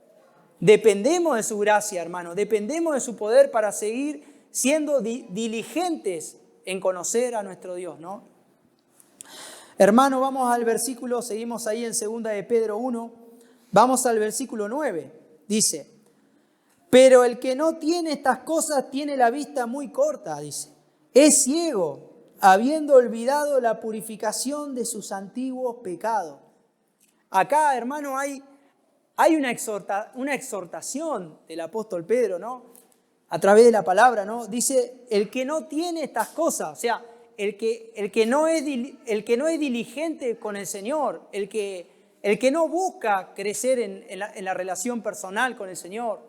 Speaker 1: Dependemos de su gracia, hermano, dependemos de su poder para seguir siendo diligentes en conocer a nuestro Dios, ¿no? Hermano, vamos al versículo, seguimos ahí en 2 de Pedro 1, vamos al versículo 9, dice, pero el que no tiene estas cosas tiene la vista muy corta, dice, es ciego, habiendo olvidado la purificación de sus antiguos pecados. Acá, hermano, hay una exhortación del apóstol Pedro, ¿no? A través de la palabra, ¿no? Dice, el que no tiene estas cosas, o sea, el que no es diligente con el Señor, el que no busca crecer en la relación personal con el Señor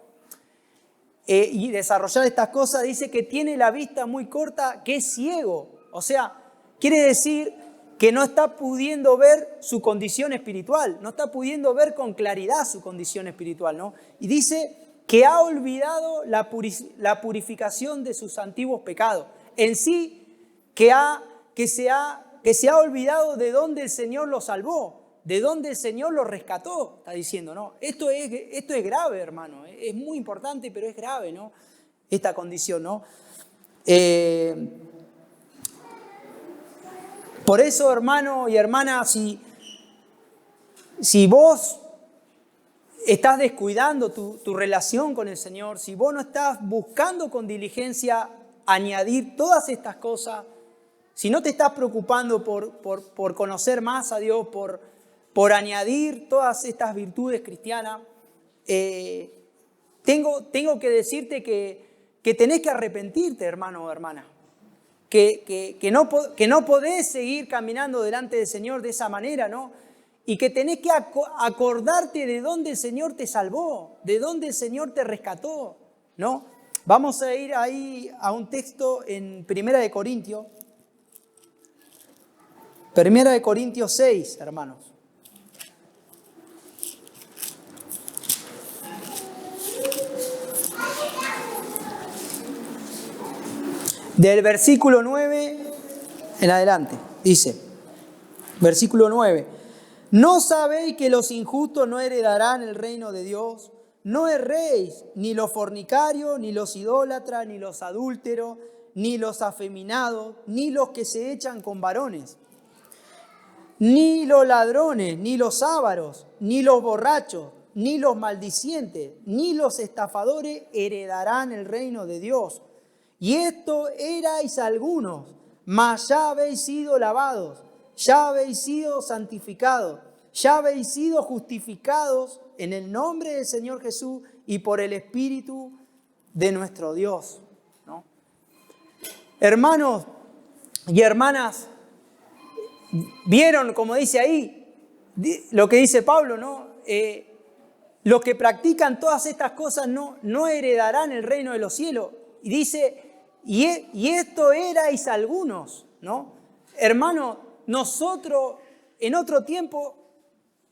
Speaker 1: y desarrollar estas cosas, dice que tiene la vista muy corta, que es ciego. O sea, quiere decir que no está pudiendo ver su condición espiritual, no está pudiendo ver con claridad su condición espiritual, ¿no? Y dice que ha olvidado la purificación de sus antiguos pecados. En sí, que se ha olvidado de dónde el Señor lo salvó, de dónde el Señor lo rescató, está diciendo, ¿no? Esto es grave, hermano, es muy importante, pero es grave, ¿no? Esta condición, ¿no? Por eso, hermano y hermana, si vos estás descuidando tu relación con el Señor, si vos no estás buscando con diligencia añadir todas estas cosas, si no te estás preocupando por conocer más a Dios, por añadir todas estas virtudes cristianas, tengo que decirte que tenés que arrepentirte, hermano o hermana. Que no podés seguir caminando delante del Señor de esa manera, ¿no? Y que tenés que acordarte de dónde el Señor te salvó, de dónde el Señor te rescató, ¿no? Vamos a ir ahí a un texto en 1 de Corintios. 1 de Corintios 6, hermanos. Del versículo 9 en adelante, dice, versículo 9, ¿no sabéis que los injustos no heredarán el reino de Dios? No erréis, ni los fornicarios, ni los idólatras, ni los adúlteros, ni los afeminados, ni los que se echan con varones, ni los ladrones, ni los ávaros, ni los borrachos, ni los maldicientes, ni los estafadores heredarán el reino de Dios. Y esto erais algunos, mas ya habéis sido lavados, ya habéis sido santificados, ya habéis sido justificados en el nombre del Señor Jesús y por el Espíritu de nuestro Dios, ¿no? Hermanos y hermanas, vieron, como dice ahí, lo que dice Pablo, ¿no? Los que practican todas estas cosas no heredarán el reino de los cielos. Y dice, y esto erais algunos, ¿no? Hermano, nosotros en otro tiempo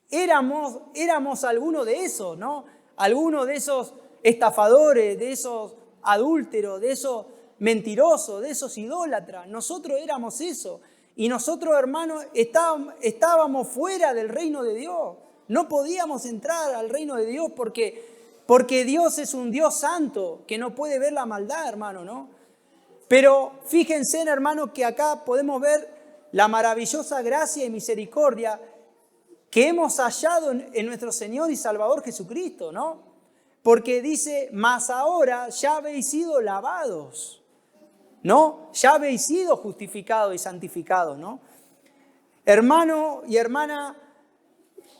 Speaker 1: éramos algunos de esos, ¿no? Algunos de esos estafadores, de esos adúlteros, de esos mentirosos, de esos idólatras. Nosotros éramos eso. Y nosotros, hermanos, estábamos fuera del reino de Dios. No podíamos entrar al reino de Dios porque Dios es un Dios santo que no puede ver la maldad, hermano, ¿no? Pero fíjense, hermanos, que acá podemos ver la maravillosa gracia y misericordia que hemos hallado en nuestro Señor y Salvador Jesucristo, ¿no? Porque dice, mas ahora ya habéis sido lavados, ¿no? Ya habéis sido justificados y santificados, ¿no? Hermano y hermana,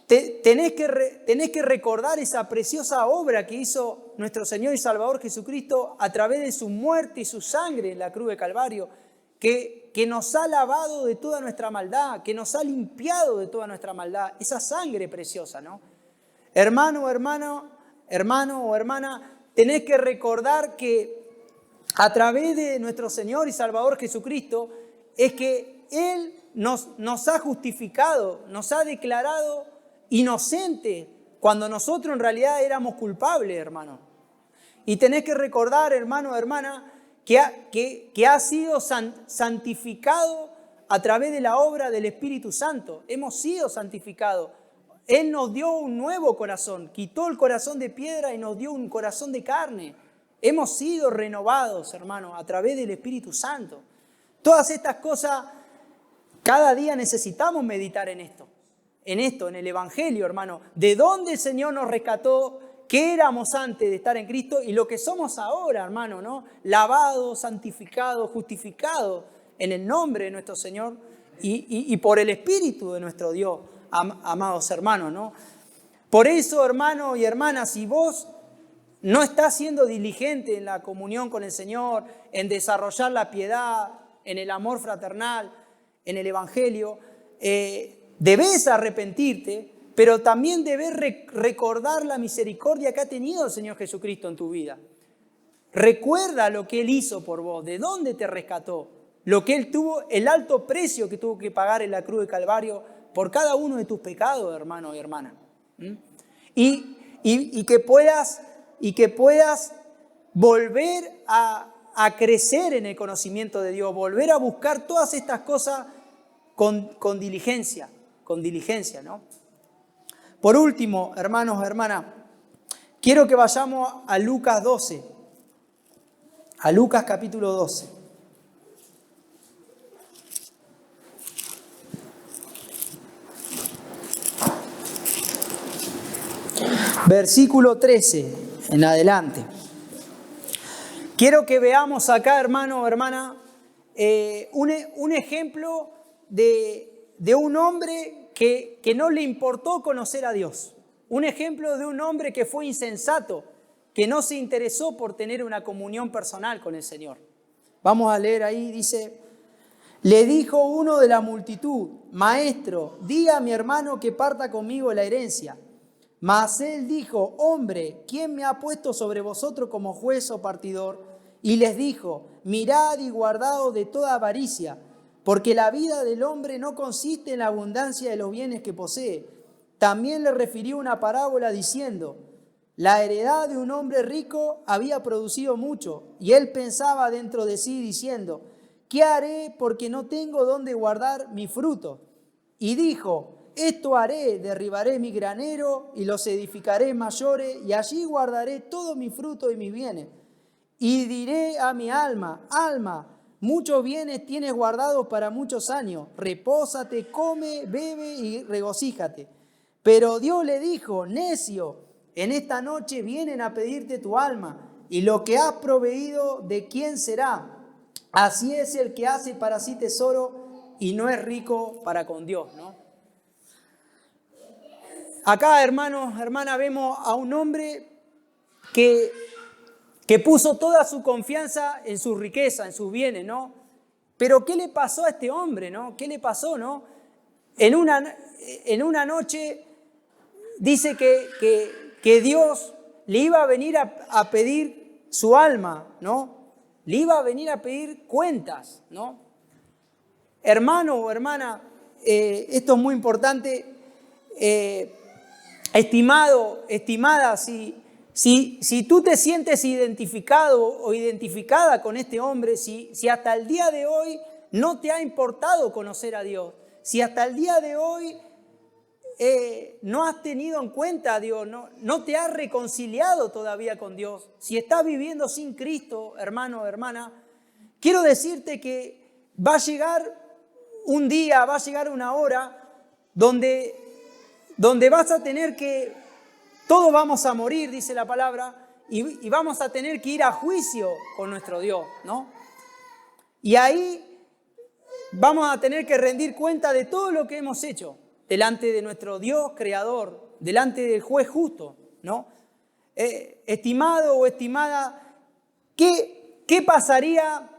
Speaker 1: tenés que recordar esa preciosa obra que hizo nuestro Señor y Salvador Jesucristo a través de su muerte y su sangre en la cruz de Calvario, que nos ha lavado de toda nuestra maldad, que nos ha limpiado de toda nuestra maldad, esa sangre preciosa, ¿no? Hermano o hermana, tenés que recordar que a través de nuestro Señor y Salvador Jesucristo es que Él nos ha justificado, nos ha declarado inocentes cuando nosotros en realidad éramos culpables, hermano. Y tenés que recordar, hermano o hermana, que ha sido santificado a través de la obra del Espíritu Santo. Hemos sido santificados. Él nos dio un nuevo corazón, quitó el corazón de piedra y nos dio un corazón de carne. Hemos sido renovados, hermano, a través del Espíritu Santo. Todas estas cosas, cada día necesitamos meditar en esto, en el Evangelio, hermano. De dónde el Señor nos rescató, qué éramos antes de estar en Cristo y lo que somos ahora, hermano, ¿no? Lavados, santificados, justificados en el nombre de nuestro Señor y por el Espíritu de nuestro Dios, amados hermanos, ¿no? Por eso, hermano y hermana, si vos no estás siendo diligente en la comunión con el Señor, en desarrollar la piedad, en el amor fraternal, en el Evangelio, debes arrepentirte, pero también debes recordar la misericordia que ha tenido el Señor Jesucristo en tu vida. Recuerda lo que Él hizo por vos, de dónde te rescató, lo que Él tuvo, el alto precio que tuvo que pagar en la cruz de Calvario por cada uno de tus pecados, hermano y hermana. Y que puedas volver a crecer en el conocimiento de Dios, volver a buscar todas estas cosas con diligencia, ¿no? Por último, hermanos, hermanas, quiero que vayamos a Lucas 12, a Lucas capítulo 12. Versículo 13 en adelante. Quiero que veamos acá, hermano o hermana, un ejemplo de un hombre que no le importó conocer a Dios. Un ejemplo de un hombre que fue insensato, que no se interesó por tener una comunión personal con el Señor. Vamos a leer ahí, dice, le dijo uno de la multitud, maestro, diga a mi hermano que parta conmigo la herencia. Mas él dijo, hombre, ¿quién me ha puesto sobre vosotros como juez o partidor? Y les dijo, mirad y guardaos de toda avaricia, porque la vida del hombre no consiste en la abundancia de los bienes que posee. También le refirió una parábola diciendo, la heredad de un hombre rico había producido mucho, y él pensaba dentro de sí diciendo, ¿qué haré porque no tengo dónde guardar mi fruto? Y dijo, esto haré, derribaré mi granero y los edificaré mayores, y allí guardaré todo mi fruto y mis bienes. Y diré a mi alma, alma, muchos bienes tienes guardados para muchos años, repósate, come, bebe y regocíjate. Pero Dios le dijo, necio, En esta noche vienen a pedirte tu alma, y lo que has proveído, ¿de quién será? Así es el que hace para sí tesoro y no es rico para con Dios, ¿no? Acá, hermanos, hermanas, vemos a un hombre que puso toda su confianza en su riqueza, en sus bienes, ¿no? Pero ¿qué le pasó a este hombre, no? ¿Qué le pasó, no? En una noche dice que Dios le iba a venir a pedir su alma, ¿no? Le iba a venir a pedir cuentas, ¿no? Hermano o hermana, esto es muy importante. Estimado, estimada, si tú te sientes identificado o identificada con este hombre, si hasta el día de hoy no te ha importado conocer a Dios, si hasta el día de hoy no has tenido en cuenta a Dios, no te has reconciliado todavía con Dios, si estás viviendo sin Cristo, hermano o hermana, quiero decirte que va a llegar un día, va a llegar una hora donde vas a tener que, todos vamos a morir, dice la palabra, y vamos a tener que ir a juicio con nuestro Dios, ¿no? Y ahí vamos a tener que rendir cuenta de todo lo que hemos hecho delante de nuestro Dios creador, delante del juez justo, ¿no? Estimado o estimada, ¿qué pasaría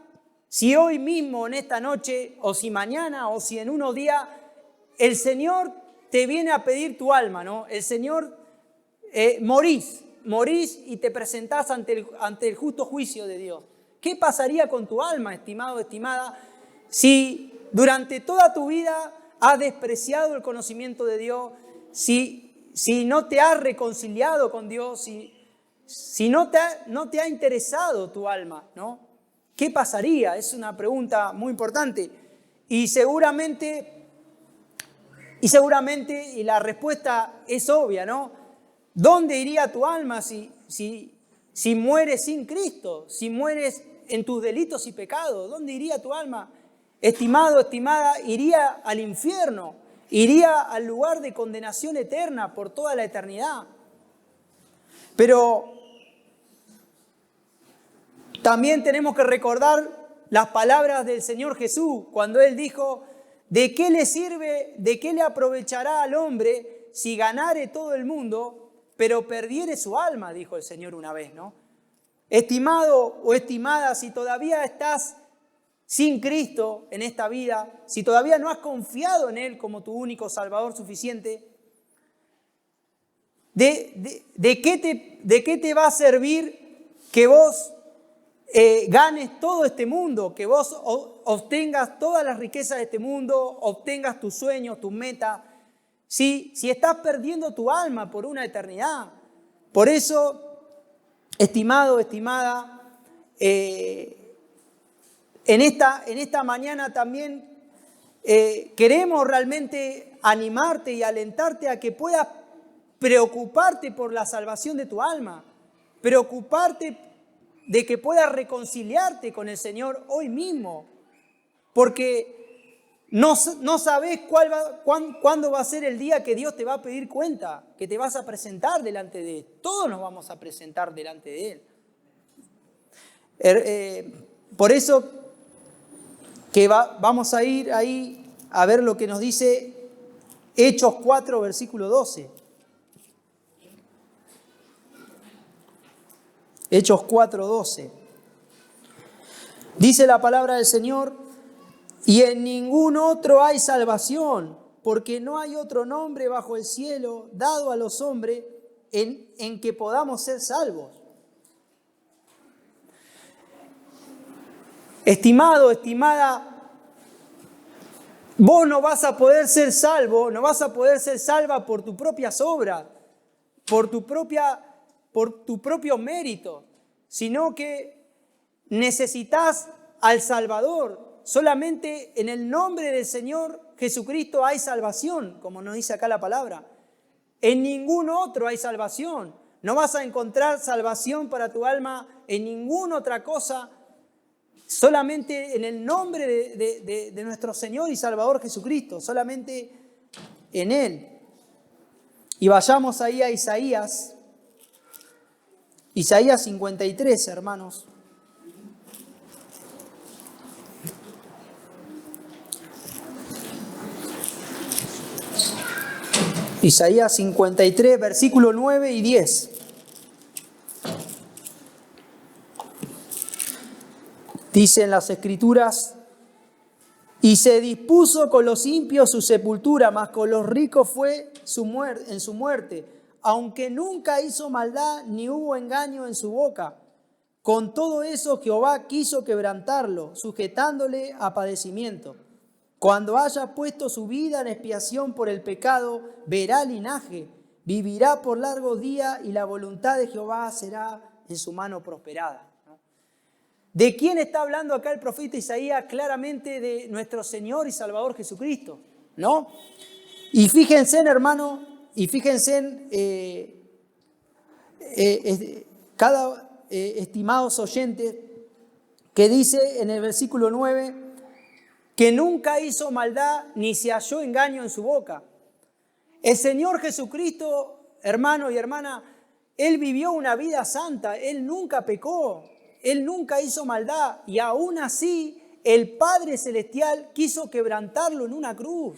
Speaker 1: si hoy mismo, en esta noche, o si mañana, o si en unos días, el Señor te viene a pedir tu alma, ¿no? El Señor, morís y te presentás ante el justo juicio de Dios. ¿Qué pasaría con tu alma, estimado o estimada, si durante toda tu vida has despreciado el conocimiento de Dios, si no te has reconciliado con Dios, si no te ha interesado tu alma, ¿no? ¿Qué pasaría? Es una pregunta muy importante. Y seguramente, y la respuesta es obvia, ¿no? ¿Dónde iría tu alma si mueres sin Cristo? Si mueres en tus delitos y pecados, ¿dónde iría tu alma? Estimado, estimada, iría al infierno, iría al lugar de condenación eterna por toda la eternidad. Pero también tenemos que recordar las palabras del Señor Jesús cuando Él dijo: ¿de qué le sirve, de qué le aprovechará al hombre si ganare todo el mundo, pero perdiere su alma? Dijo el Señor una vez, ¿no? Estimado o estimada, si todavía estás sin Cristo en esta vida, si todavía no has confiado en Él como tu único Salvador suficiente, ¿de qué te va a servir que vos ganes todo este mundo, que vos obtengas todas las riquezas de este mundo, obtengas tus sueños, tus metas, si estás perdiendo tu alma por una eternidad? Por eso, estimado, estimada, en esta mañana también queremos realmente animarte y alentarte a que puedas preocuparte por la salvación de tu alma, preocuparte de que puedas reconciliarte con el Señor hoy mismo, porque no sabes cuándo va a ser el día que Dios te va a pedir cuenta, que te vas a presentar delante de Él. Todos nos vamos a presentar delante de Él. Por eso que vamos a ir ahí a ver lo que nos dice Hechos 4, versículo 12. Hechos 4, 12. Dice la palabra del Señor: y en ningún otro hay salvación, porque no hay otro nombre bajo el cielo dado a los hombres en que podamos ser salvos. Estimado, estimada, vos no vas a poder ser salvo, no vas a poder ser salva por tus propias obras, por tu propio mérito, sino que necesitas al Salvador. Solamente en el nombre del Señor Jesucristo hay salvación, como nos dice acá la palabra. En ningún otro hay salvación. No vas a encontrar salvación para tu alma en ninguna otra cosa, solamente en el nombre de nuestro Señor y Salvador Jesucristo, solamente en Él. Y vayamos ahí a Isaías, Isaías 53, hermanos. Isaías 53, versículo 9 y 10. Dicen las Escrituras: y se dispuso con los impios su sepultura, mas con los ricos fue en su muerte, aunque nunca hizo maldad ni hubo engaño en su boca. Con todo eso Jehová quiso quebrantarlo, sujetándole a padecimiento. Cuando haya puesto su vida en expiación por el pecado, verá linaje, vivirá por largos días y la voluntad de Jehová será en su mano prosperada. ¿De quién está hablando acá el profeta Isaías? Claramente de nuestro Señor y Salvador Jesucristo, ¿no? Y fíjense, hermano, y fíjense, estimados oyentes, que dice en el versículo 9, que nunca hizo maldad ni se halló engaño en su boca. El Señor Jesucristo, hermano y hermana, Él vivió una vida santa, Él nunca pecó, Él nunca hizo maldad, y aún así el Padre Celestial quiso quebrantarlo en una cruz.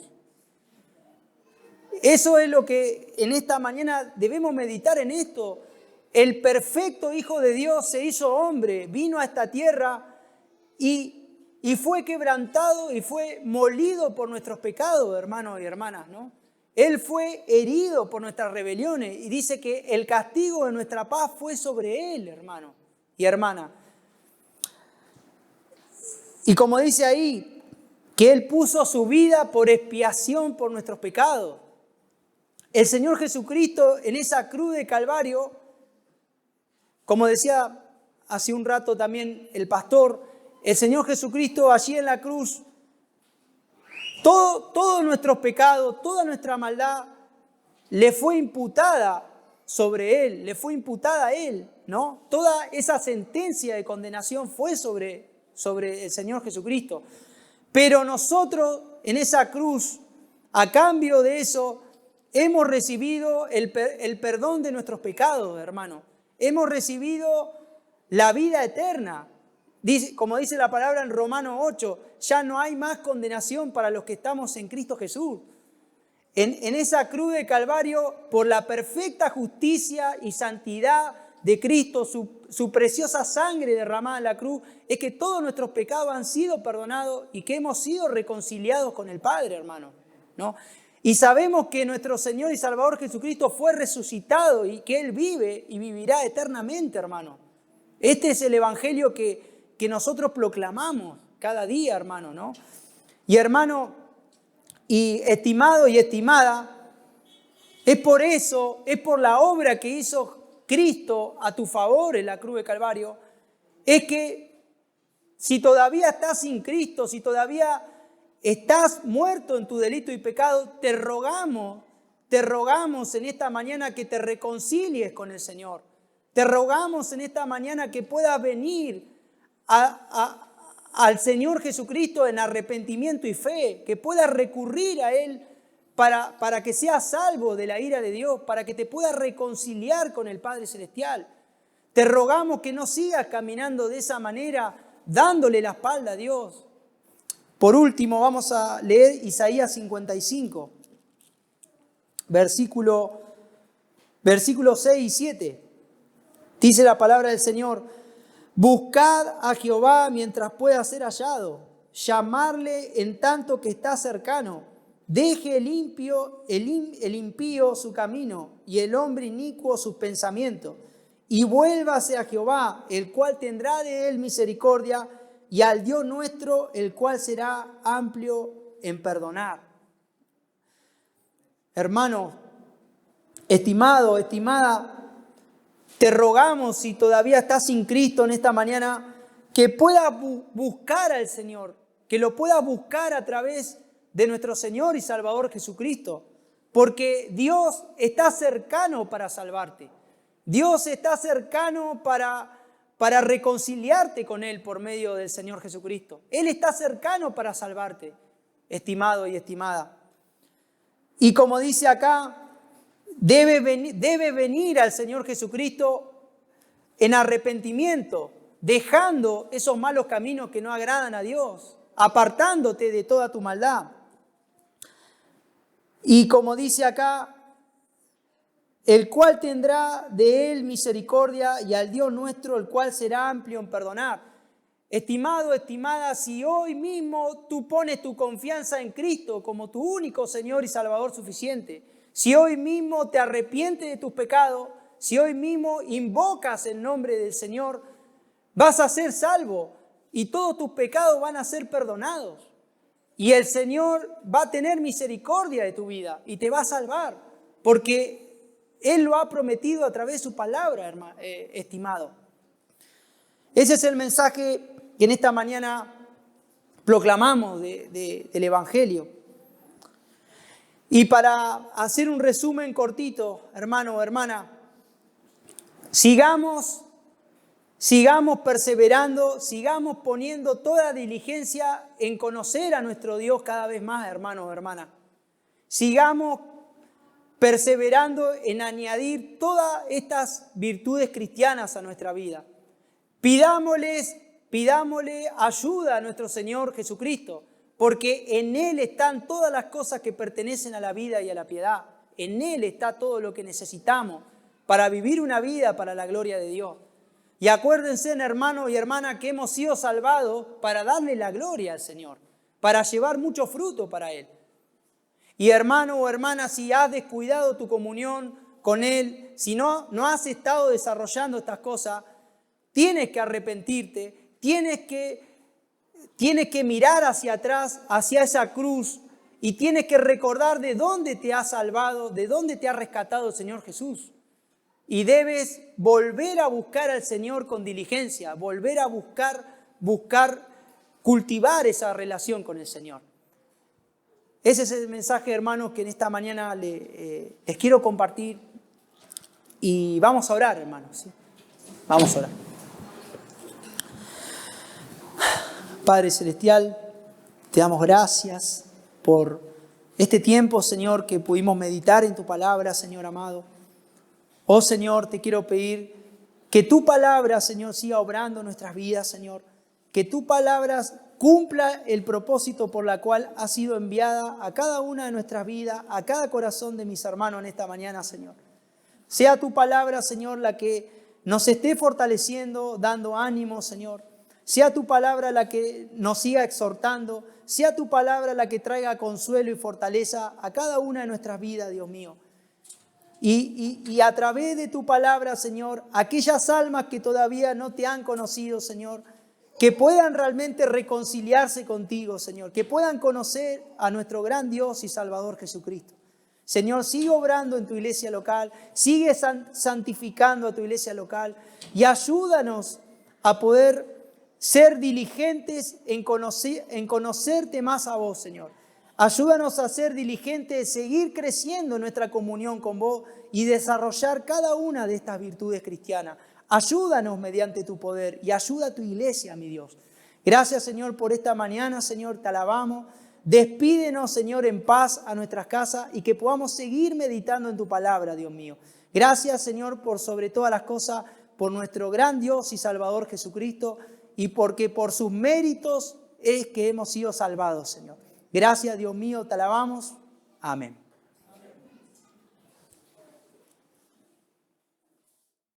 Speaker 1: Eso es lo que en esta mañana debemos meditar en esto. El perfecto Hijo de Dios se hizo hombre, vino a esta tierra y fue quebrantado y fue molido por nuestros pecados, hermanos y hermanas, ¿no? Él fue herido por nuestras rebeliones y dice que el castigo de nuestra paz fue sobre Él, hermano y hermana. Y como dice ahí, que Él puso su vida por expiación por nuestros pecados. El Señor Jesucristo en esa cruz de Calvario, como decía hace un rato también el pastor, el Señor Jesucristo allí en la cruz, todos nuestros pecados, toda nuestra maldad le fue imputada sobre Él, le fue imputada a Él, ¿no? Toda esa sentencia de condenación fue sobre el Señor Jesucristo. Pero nosotros en esa cruz, a cambio de eso, hemos recibido el perdón de nuestros pecados, hermano. Hemos recibido la vida eterna. Como dice la palabra en Romanos 8, ya no hay más condenación para los que estamos en Cristo Jesús. En esa cruz de Calvario, por la perfecta justicia y santidad de Cristo, su preciosa sangre derramada en la cruz, es que todos nuestros pecados han sido perdonados y que hemos sido reconciliados con el Padre, hermano, ¿no? Y sabemos que nuestro Señor y Salvador Jesucristo fue resucitado y que Él vive y vivirá eternamente, hermano. Este es el evangelio que nosotros proclamamos cada día, hermano, ¿no? Y hermano, y estimado y estimada, es por eso, es por la obra que hizo Cristo a tu favor en la cruz de Calvario, es que si todavía estás sin Cristo, si todavía estás muerto en tu delito y pecado, te rogamos en esta mañana que te reconcilies con el Señor. Te rogamos en esta mañana que puedas venir al Señor Jesucristo en arrepentimiento y fe, que puedas recurrir a Él para que seas salvo de la ira de Dios, para que te puedas reconciliar con el Padre Celestial. Te rogamos que no sigas caminando de esa manera, dándole la espalda a Dios. Por último, vamos a leer Isaías 55, versículos 6 y 7. Dice la palabra del Señor: buscad a Jehová mientras pueda ser hallado, llamarle en tanto que está cercano. Deje el impío su camino y el hombre inicuo sus pensamientos, y vuélvase a Jehová, el cual tendrá de él misericordia, y al Dios nuestro, el cual será amplio en perdonar. Hermano, estimado, estimada, te rogamos, si todavía estás sin Cristo en esta mañana, que puedas buscar al Señor, que lo puedas buscar a través de nuestro Señor y Salvador Jesucristo, porque Dios está cercano para salvarte. Dios está cercano para reconciliarte con Él por medio del Señor Jesucristo. Él está cercano para salvarte, estimado y estimada. Y como dice acá, debe venir al Señor Jesucristo en arrepentimiento, dejando esos malos caminos que no agradan a Dios, apartándote de toda tu maldad. Y como dice acá, el cual tendrá de él misericordia, y al Dios nuestro, el cual será amplio en perdonar. Estimado, estimada, si hoy mismo tú pones tu confianza en Cristo como tu único Señor y Salvador suficiente, si hoy mismo te arrepientes de tus pecados, si hoy mismo invocas el nombre del Señor, vas a ser salvo y todos tus pecados van a ser perdonados. Y el Señor va a tener misericordia de tu vida y te va a salvar, porque Él lo ha prometido a través de su palabra, estimado. Ese es el mensaje que en esta mañana proclamamos del Evangelio. Y para hacer un resumen cortito, hermano o hermana, sigamos perseverando, sigamos poniendo toda diligencia en conocer a nuestro Dios cada vez más, hermanos o hermanas. Sigamos perseverando en añadir todas estas virtudes cristianas a nuestra vida. Pidámosle ayuda a nuestro Señor Jesucristo, porque en Él están todas las cosas que pertenecen a la vida y a la piedad. En Él está todo lo que necesitamos para vivir una vida para la gloria de Dios. Y acuérdense, hermanos y hermanas, que hemos sido salvados para darle la gloria al Señor, para llevar mucho fruto para Él. Y hermano o hermana, si has descuidado tu comunión con Él, si no has estado desarrollando estas cosas, tienes que arrepentirte, tienes que mirar hacia atrás, hacia esa cruz, y tienes que recordar de dónde te ha salvado, de dónde te ha rescatado el Señor Jesús. Y debes volver a buscar al Señor con diligencia, volver a buscar cultivar esa relación con el Señor. Ese es el mensaje, hermanos, que en esta mañana les quiero compartir. Y vamos a orar, hermanos, ¿sí? Vamos a orar. Padre Celestial, te damos gracias por este tiempo, Señor, que pudimos meditar en tu palabra, Señor amado. Oh Señor, te quiero pedir que tu palabra, Señor, siga obrando en nuestras vidas, Señor. Que tu palabra cumpla el propósito por la cual ha sido enviada a cada una de nuestras vidas, a cada corazón de mis hermanos en esta mañana, Señor. Sea tu palabra, Señor, la que nos esté fortaleciendo, dando ánimo, Señor. Sea tu palabra la que nos siga exhortando. Sea tu palabra la que traiga consuelo y fortaleza a cada una de nuestras vidas, Dios mío. Y a través de tu palabra, Señor, aquellas almas que todavía no te han conocido, Señor, que puedan realmente reconciliarse contigo, Señor, que puedan conocer a nuestro gran Dios y Salvador Jesucristo. Señor, sigue obrando en tu iglesia local, sigue santificando a tu iglesia local y ayúdanos a poder ser diligentes en conocerte más a vos, Señor. Ayúdanos a ser diligentes, seguir creciendo en nuestra comunión con vos y desarrollar cada una de estas virtudes cristianas. Ayúdanos mediante tu poder y ayuda a tu iglesia, mi Dios. Gracias, Señor, por esta mañana, Señor, te alabamos. Despídenos, Señor, en paz a nuestras casas y que podamos seguir meditando en tu palabra, Dios mío. Gracias, Señor, por sobre todas las cosas, por nuestro gran Dios y Salvador Jesucristo y porque por sus méritos es que hemos sido salvados, Señor. Gracias, Dios mío, te alabamos. Amén.